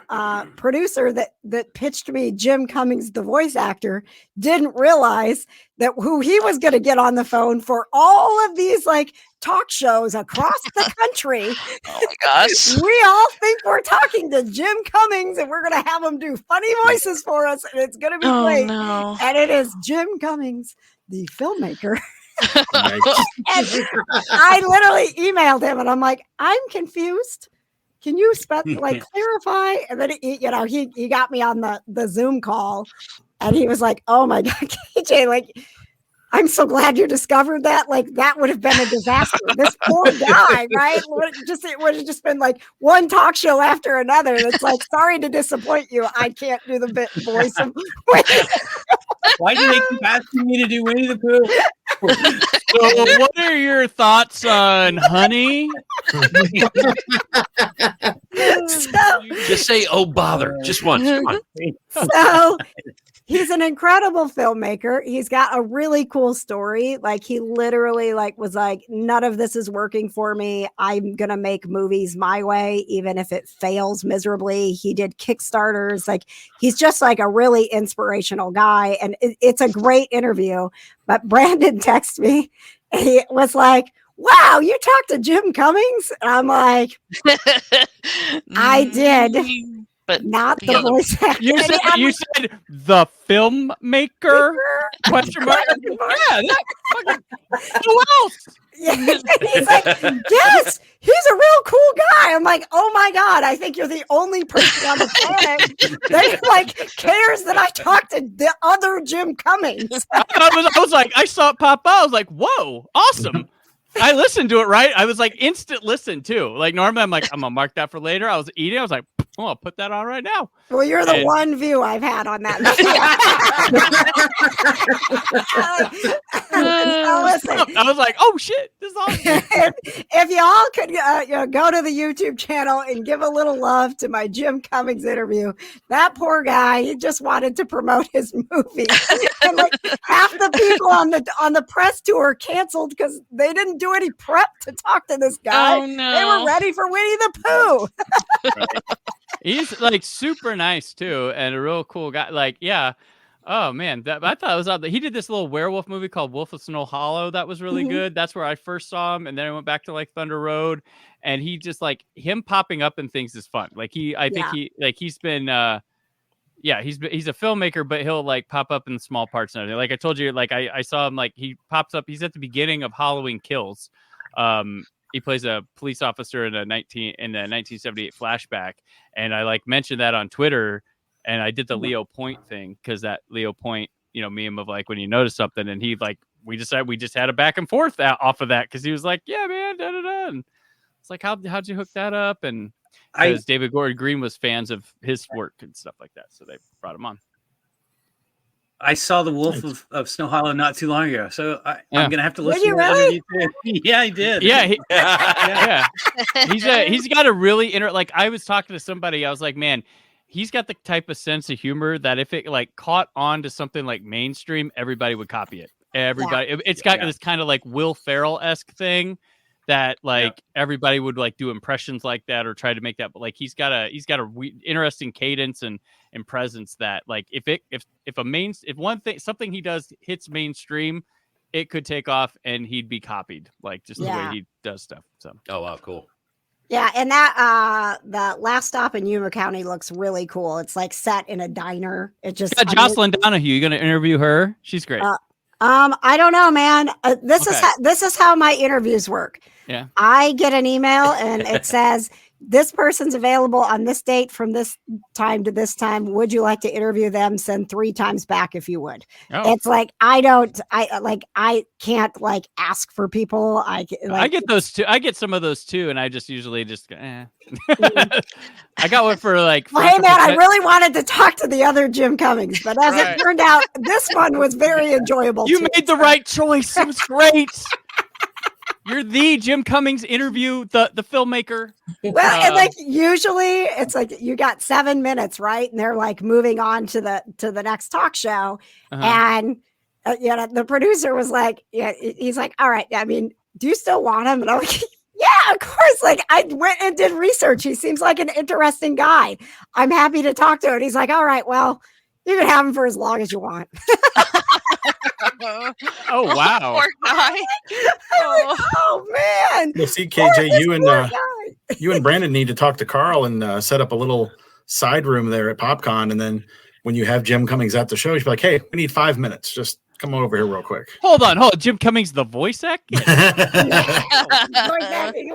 producer that pitched me Jim Cummings, the voice actor, didn't realize that who he was going to get on the phone for all of these like talk shows across the country. Oh my gosh. We all think we're talking to Jim Cummings and we're going to have him do funny voices for us, and it's going to be great. No. And it is Jim Cummings, the filmmaker. And I literally emailed him and I'm like, I'm confused. Can you clarify? And then he got me on the Zoom call and he was like, oh my God, KJ, like I'm so glad you discovered that. Like, that would have been a disaster. This poor guy, right? It would have just been like one talk show after another. It's like, sorry to disappoint you. I can't do the bit voice of Why do they keep asking me to do Winnie the Pooh? So, what are your thoughts on Honey? So, Just say, "Oh bother," just once. Come on. so he's an incredible filmmaker. He's got a really cool story. Like, he literally was like, none of this is working for me. I'm gonna make movies my way, even if it fails miserably. He did Kickstarters. Like, he's just like a really inspirational guy, and it's a great interview. But Brandon texted me, and he was like, wow, you talked to Jim Cummings? And I'm like, I did. But Not the voice actor. You said the filmmaker? Question mark? Yeah, that fucking, who else? Yeah, he's like, yes, he's a real cool guy. I'm like, oh my God, I think you're the only person on the planet that cares that I talked to the other Jim Cummings. I was like, I saw it pop out. I was like, whoa, awesome. I listened to it, right? I was like, instant listen too. Like, normally I'm like, I'm gonna mark that for later. I was eating. I was like, oh, I'll put that on right now. Well, you're the one view I've had on that. So listen, I was like, oh shit, this is awesome. if y'all could go to the YouTube channel and give a little love to my Jim Cummings interview. That poor guy, he just wanted to promote his movie. And like half the people on the press tour canceled because they didn't do any prep to talk to this guy. Oh, no. They were ready for Winnie the Pooh. He's like super nice too, and a real cool guy. Like, yeah. Oh man, I thought it was out there. He did this little werewolf movie called Wolf of Snow Hollow that was really good. That's where I first saw him, and then I went back to like Thunder Road, and he just like him popping up in things is fun. Like he's been he's a filmmaker, but he'll like pop up in small parts and everything. Like I told you, like I saw him, like he pops up. He's at the beginning of Halloween Kills. He plays a police officer in the 1978 flashback, and I like mentioned that on Twitter. And I did the Leo Point thing because that Leo Point, meme of like when you notice something, and he like we just had a back and forth off of that because he was like, yeah, man, da da da. And it's like, how'd you hook that up? And because David Gordon Green was fans of his work and stuff like that, so they brought him on. I saw the Wolf of Snow Hollow not too long ago, so I'm gonna have to listen. Did you really? Yeah, I did. Yeah, yeah. He's got a really like I was talking to somebody, I was like, man. He's got the type of sense of humor that if it like caught on to something like mainstream, everybody would copy it. Everybody, it's got this kind of like Will Ferrell-esque thing that like everybody would like do impressions like that or try to make that. But like he's got a interesting cadence and presence that like if something he does hits mainstream, it could take off and he'd be copied like just the way he does stuff. So oh wow, cool. Yeah, and that the Last Stop in Yuma County looks really cool. It's like set in a diner. It just Jocelyn Donahue. You gonna interview her? She's great. I don't know, man. This is how my interviews work. Yeah, I get an email and it says this person's available on this date from this time to this time. Would you like to interview them? Send 3 times back if you would. Oh. It's like I can't like ask for people. I get those too. I get some of those too, and I just usually I got one for like. Well, hey man, I really wanted to talk to the other Jim Cummings, but as it turned out, this one was very enjoyable. You made the right choice. It was great. You're the Jim Cummings interview, the filmmaker. Well, and like usually it's like you got 7 minutes, right? And they're like moving on to the next talk show. And the producer was like, he's like, all right, I mean, do you still want him? And I'm like, yeah, of course. Like I went and did research. He seems like an interesting guy. I'm happy to talk to him. And he's like, all right, well, you can have him for as long as you want. Oh wow! Poor guy. Oh man! Well, see, KJ, you and Brandon need to talk to Carl and set up a little side room there at PopCon, and then when you have Jim Cummings at the show, you be like, "Hey, we need 5 minutes. Just come over here real quick. Hold on. Jim Cummings, the voice actor?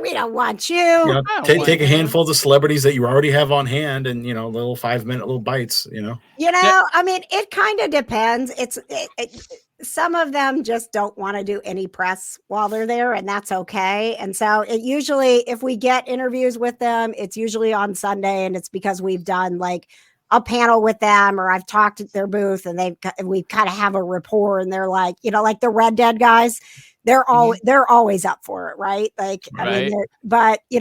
We don't want you. Take a handful of the celebrities that you already have on hand, and little 5-minute little bites. I mean, it kind of depends. Some of them just don't want to do any press while they're there, and that's okay. And so it usually, if we get interviews with them, it's usually on Sunday, and it's because we've done like a panel with them, or I've talked at their booth, and we kind of have a rapport, and they're like, like the Red Dead guys, they're always up for it, right? Like, right. I mean, but you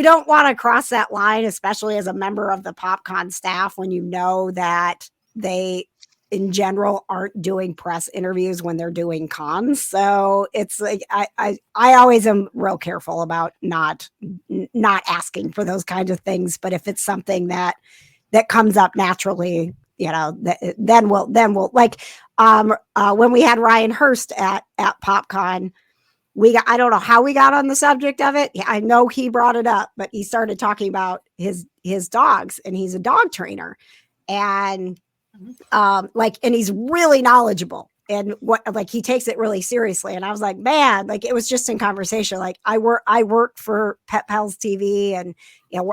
don't want to cross that line, especially as a member of the PopCon staff, when you know that they, in general, aren't doing press interviews when they're doing cons. So it's like I always am real careful about not asking for those kinds of things. But if it's something that comes up naturally, then we'll like when we had Ryan Hurst at PopCon. I don't know how we got on the subject of it. I know he brought it up, but he started talking about his dogs, and he's a dog trainer, and and he's really knowledgeable, and he takes it really seriously. And I was like, man, like, it was just in conversation. Like, I work for Pet Pals TV, and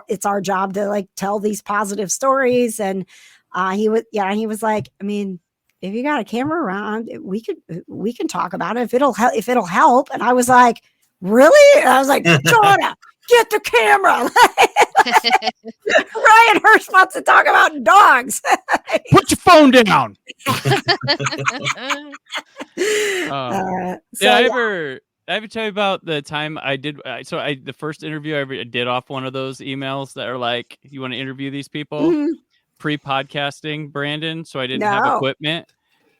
it's our job to like tell these positive stories. And he was like, I mean, if you got a camera around, we can talk about it if it'll help. And I was like, really? And I was like, Donna, get the camera. Ryan Hurst wants to talk about dogs. Put your phone down. I ever tell you about the time I did? The first interview I ever did off one of those emails that are like, you want to interview these people pre-podcasting, Brandon. So I didn't have equipment.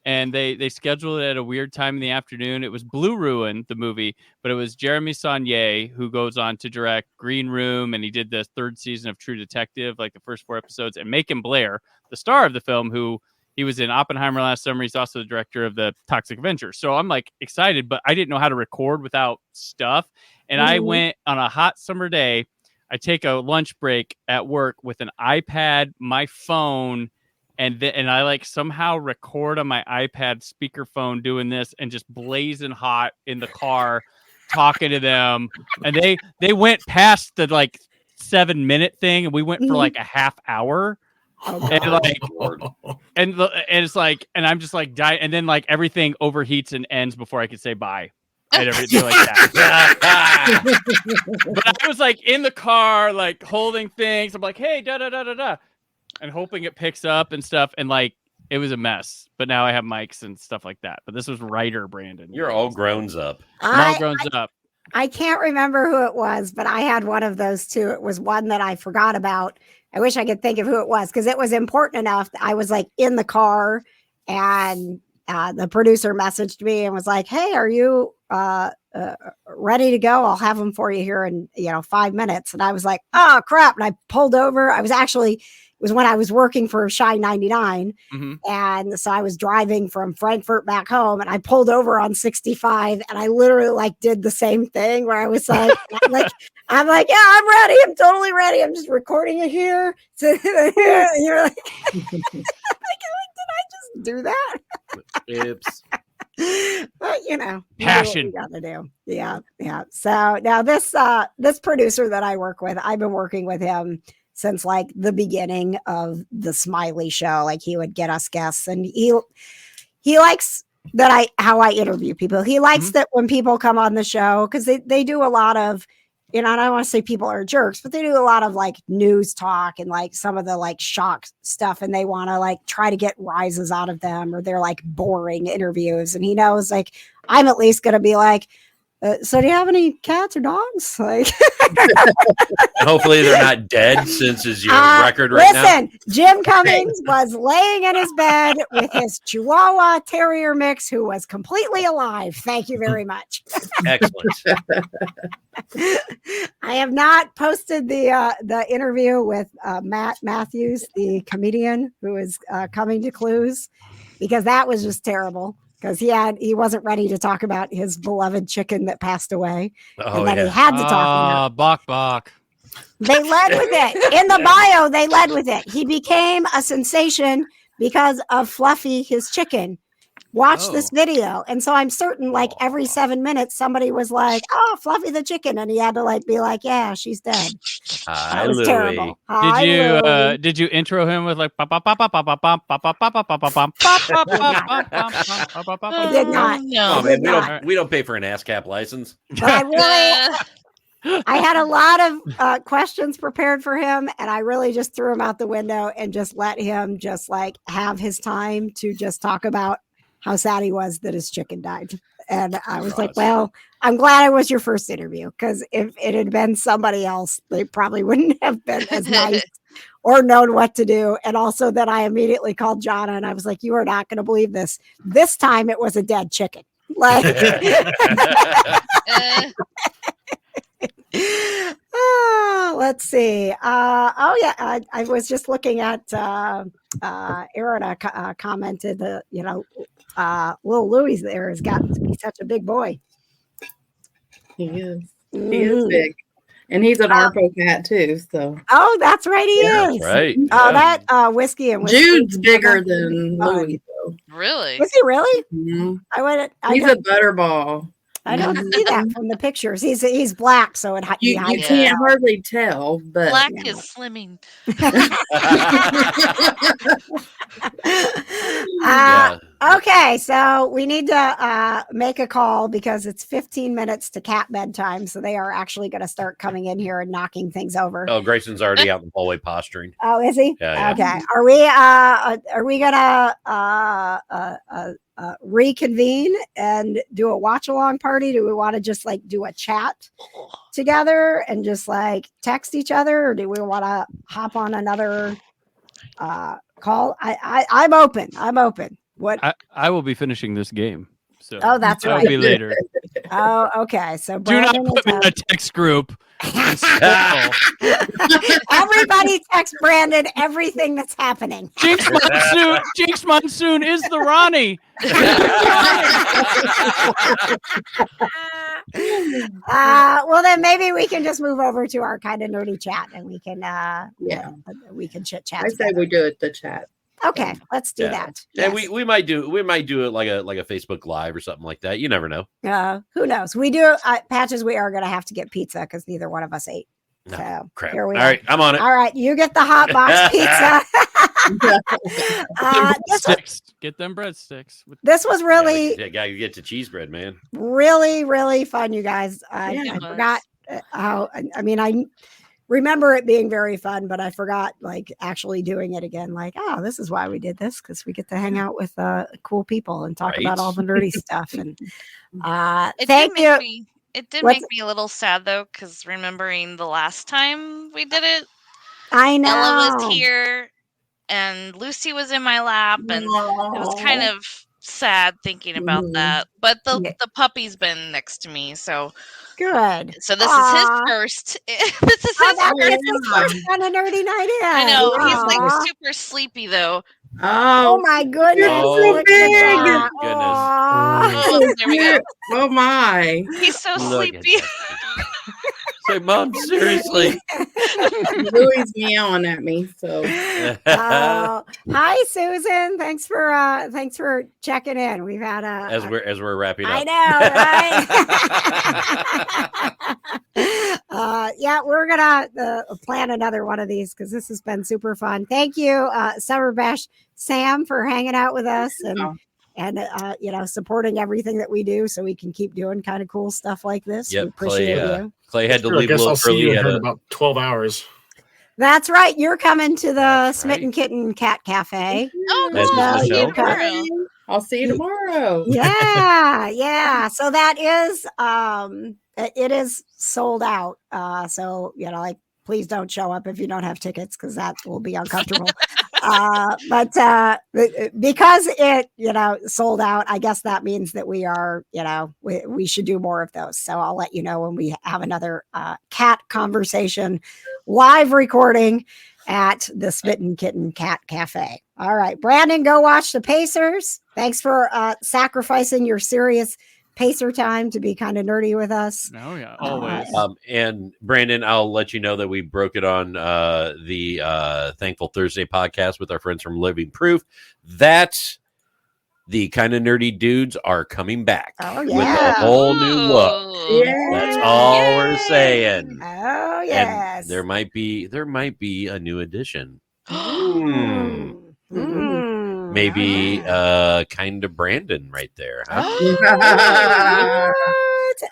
And they scheduled it at a weird time in the afternoon. It was Blue Ruin, the movie, but it was Jeremy Saulnier, who goes on to direct Green Room, and he did the 3rd season of True Detective, like the first 4 episodes, and Macon Blair, the star of the film, who he was in Oppenheimer last summer. He's also the director of the Toxic Avenger. So I'm like excited, but I didn't know how to record without stuff. And I went on a hot summer day. I take a lunch break at work with an iPad, my phone, and I like somehow record on my iPad speakerphone doing this, and just blazing hot in the car talking to them. And they went past the like 7-minute thing, and we went for like a half hour. And like, and it's like, and I'm just like dying, and then like everything overheats and ends before I could say bye. And everything like that. But I was like in the car, like holding things. I'm like, hey, da da da da da. And hoping it picks up and stuff, and like it was a mess. But now I have mics and stuff like that. But this was writer Brandon. You're all grown up. I'm all grown up. I can't remember who it was, but I had one of those too. It was one that I forgot about. I wish I could think of who it was, because it was important enough that I was like in the car, and the producer messaged me and was like, hey, are you ready to go? I'll have them for you here in 5 minutes. And I was like, oh crap. And I pulled over. It was when I was working for Shine 99. And so I was driving from Frankfurt back home, and I pulled over on 65, and I literally like did the same thing where I was like, I'm like, yeah, I'm ready. I'm totally ready. I'm just recording it here. So you're like, did I just do that? Oops. But passion. You gotta do. Yeah. So now this producer that I work with, I've been working with him since like the beginning of the Smiley Show. Like, he would get us guests, and he likes that how I interview people. He likes that when people come on the show, because they do a lot of, I don't want to say people are jerks, but they do a lot of like news talk and like some of the like shock stuff, and they want to like try to get rises out of them, or they're like boring interviews. And he knows like I'm at least going to be like, so do you have any cats or dogs? Like, hopefully they're not dead, since is your record right now. Listen, Jim Cummings was laying in his bed with his Chihuahua Terrier mix, who was completely alive. Thank you very much. Excellent. I have not posted the interview with Matt Matthews, the comedian who is coming to Clues, because that was just terrible. Because he wasn't ready to talk about his beloved chicken that passed away. And then he had to talk about Bok. They led with it. In the bio, they led with it. He became a sensation because of Fluffy, his chicken. watch this video. And so I'm certain like every 7 minutes, somebody was like, oh, Fluffy the chicken. And he had to like be like, yeah, she's dead. Hi, That was Louie. terrible. Hi, Louie. Did you intro him with like I did not. Oh, No. man, we don't pay for an ASCAP license. But I really, I had a lot of questions prepared for him, and I really just threw him out the window and just let him just like have his time to just talk about how sad he was that his chicken died. And I was like, well, I'm glad it was your first interview, because if it had been somebody else, they probably wouldn't have been as nice or known what to do. And also that I immediately called Jonna and I was like, you are not going to believe this. This time it was a dead chicken. Like, let's see. I was just looking at Aaron commented that, little Louis there has gotten to be such a big boy. He is. He is big. And he's an ARPO cat too. So oh, that's right, he is. Right. Oh, that whiskey and whiskey. Jude's bigger than Louis though. Really? Was he really? Mm-hmm. He's a butterball. I don't see that from the pictures. He's black, so it you can't hardly tell. But black is slimming. Okay, so we need to make a call because it's 15 minutes to cat bedtime. So they are actually going to start coming in here and knocking things over. Oh, Grayson's already out in the hallway posturing. Oh, is he? Yeah. Okay. Are we gonna reconvene and do a watch along party? Do we want to just like do a chat together and just like text each other, or do we want to hop on another call? I'm open. What? I will be finishing this game. So oh, that's right. That'll be later. Oh, okay. So do not Brandon put me in a text group. Everybody text Brandon everything that's happening. Jinx Monsoon is the Ronnie. Well, then maybe we can just move over to our kind of nerdy chat, and we can we can chit chat. I say we do it the chat. Okay, let's do that. And we might do it like a Facebook Live or something like that. You never know. Who knows? We do Patches. We are going to have to get pizza because neither one of us ate. No, so crap. Here we All are. right, I'm on it. All right, you get the hot box pizza. Get them breadsticks. This was really you get to cheese bread, man. Really, really fun, you guys. I forgot how. I mean, I remember it being very fun, but I forgot like actually doing it again. Like, oh, this is why we did this, because we get to hang out with cool people and talk about all the nerdy stuff. And thank you. It did make me a little sad though, because remembering the last time we did it, I know Ella was here and Lucy was in my lap, and it was kind of sad thinking about that. But the puppy's been next to me, so good. So this is his first. This is his first kind of nerdy night in. I know he's like super sleepy though. Oh my goodness! So big. Oh, there we go. Oh my! He's so sleepy. Say, Mom, seriously. Louis meowing at me. So, hi, Susan. Thanks for checking in. We've had as we're wrapping up. I know, right? We're gonna plan another one of these because this has been super fun. Thank you, Summer Bash Sam, for hanging out with us and supporting everything that we do, so we can keep doing kind of cool stuff like this. Yep, we appreciate you. Clay had to leave a I'll little see you early. in about 12 hours. That's right. You're coming to the Smitten Kitten Cat Cafe. Oh, I'll see you tomorrow. Yeah. So that is it is sold out. So please don't show up if you don't have tickets, because that will be uncomfortable. But because it sold out, I guess that means that we are we should do more of those. So I'll let you know when we have another cat conversation live recording at the Smitten Kitten Cat Cafe. All right, Brandon, go watch the Pacers. Thanks for sacrificing your serious Pacer time to be kind of nerdy with us. Oh yeah, always. And Brandon, I'll let you know that we broke it on the Thankful Thursday podcast with our friends from Living Proof. That the kind of nerdy dudes are coming back Oh, with a yeah. whole new look. Ooh. That's all we're Yay. saying. Oh, And yes. there might be a new addition. Mm. Mm. Maybe Oh, yeah. kind of Brandon right there, huh? Oh,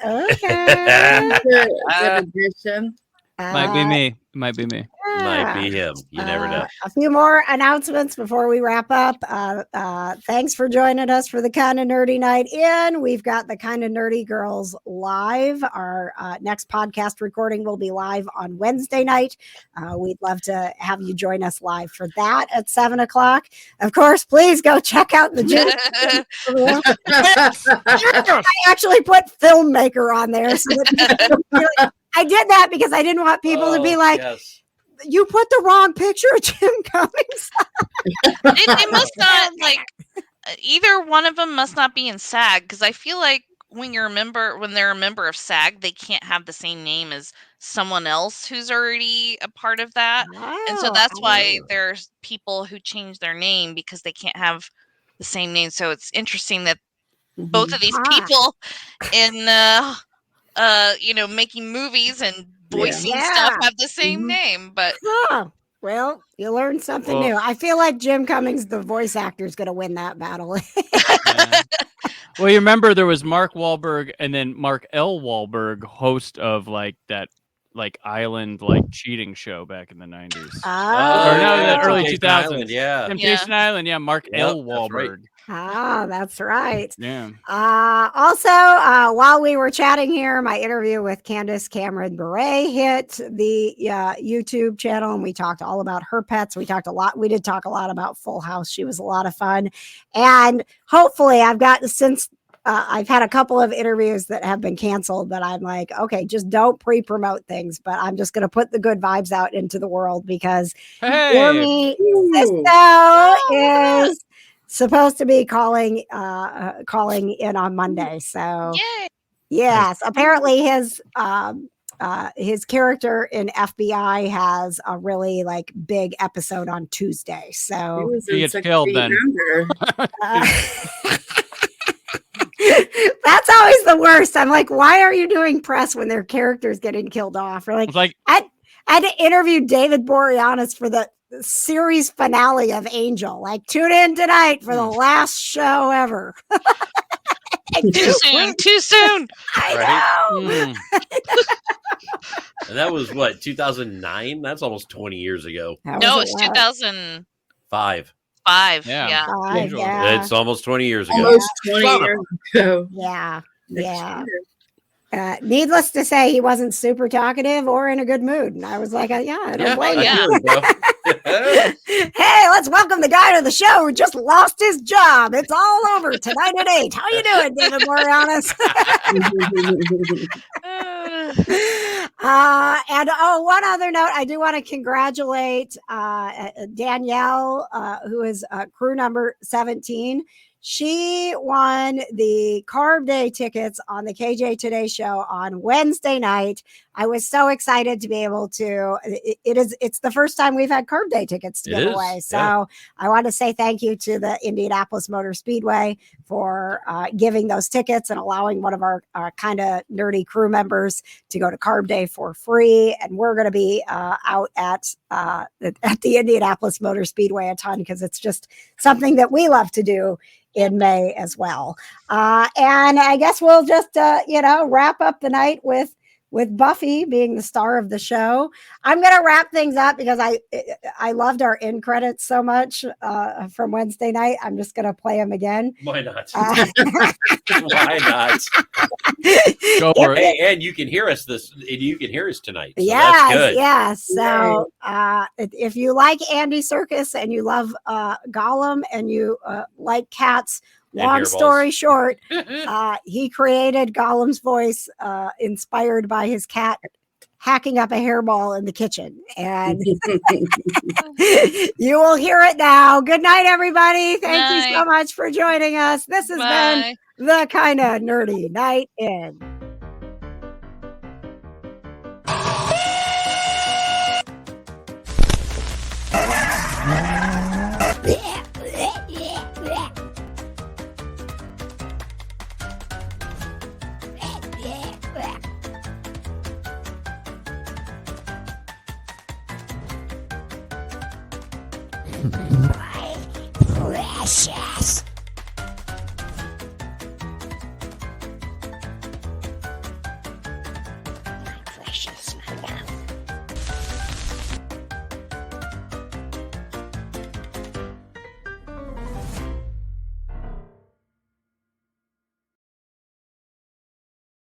what? Okay. Good addition. Might be me. Might be me. Might be him. You never know. A few more announcements before we wrap up. Thanks for joining us for the Kind of Nerdy Night In. We've got the Kind of Nerdy Girls live. Our next podcast recording will be live on Wednesday night. We'd love to have you join us live for that at 7:00. Of course, please go check out the gym. I actually put filmmaker on there. So that I did that because I didn't want people to be like, yes. you put the wrong picture of Jim Cummings. They must not either one of them must not be in SAG, because I feel like when they're a member of SAG, they can't have the same name as someone else who's already a part of that. And so that's why there's people who change their name, because they can't have the same name. So it's interesting that both of these people in making movies and voicing stuff have the same name. But well, you learned something new. I feel like Jim Cummings, the voice actor, is going to win that battle. Well, you remember there was Mark Wahlberg and then Mark L. Wahlberg, host of that island cheating show back in the 90s. The early 2000s. Island, yeah. Temptation Island, yeah. Mark L. Wahlberg. That's right. Yeah. Also, while we were chatting here, my interview with Candace Cameron Bure hit the YouTube channel, and we talked all about her pets. We did talk a lot about Full House. She was a lot of fun. And hopefully I've had a couple of interviews that have been canceled that I'm like, okay, just don't pre-promote things, but I'm just going to put the good vibes out into the world, because Stormy Sisto is supposed to be calling in on Monday. So yes, apparently his character in FBI has a really big episode on Tuesday. So he gets killed then. That's always the worst. I'm like, why are you doing press when their character's getting killed off? Or I had to interview David Boreanaz for the series finale of Angel. Tune in tonight for the last show ever. Too soon. I know. And that was what, 2009? That's almost 20 years ago. No, it's 2005. 5. Yeah. It's almost 20 years ago. Almost 20 years ago. Yeah. Needless to say, he wasn't super talkative or in a good mood. And I was like, I don't blame you. Hey, let's welcome the guy to the show who just lost his job. It's all over tonight at 8. How you doing, David Boreanaz? And one other note, I do want to congratulate Danielle, who is crew number 17. She won the Carb Day tickets on the KJ Today show on Wednesday night. I was so excited to be able to. It's the first time we've had Carb Day tickets to give away. So I want to say thank you to the Indianapolis Motor Speedway for giving those tickets and allowing one of our kind of nerdy crew members to go to Carb Day for free. And we're going to be out at the Indianapolis Motor Speedway a ton, because it's just something that we love to do in May as well. And I guess we'll just wrap up the night with Buffy being the star of the show. I'm going to wrap things up because I loved our end credits so much from Wednesday night. I'm just going to play them again. Why not? Why not? Go for it. And you can hear us tonight. So yes, that's good. yes. So if you like Andy Serkis and you love Gollum and you like cats, long story short, he created Gollum's voice inspired by his cat hacking up a hairball in the kitchen. And you will hear it now. Good night, everybody. Thank you so much for joining us. This has been the Kind of Nerdy Night In. Precious.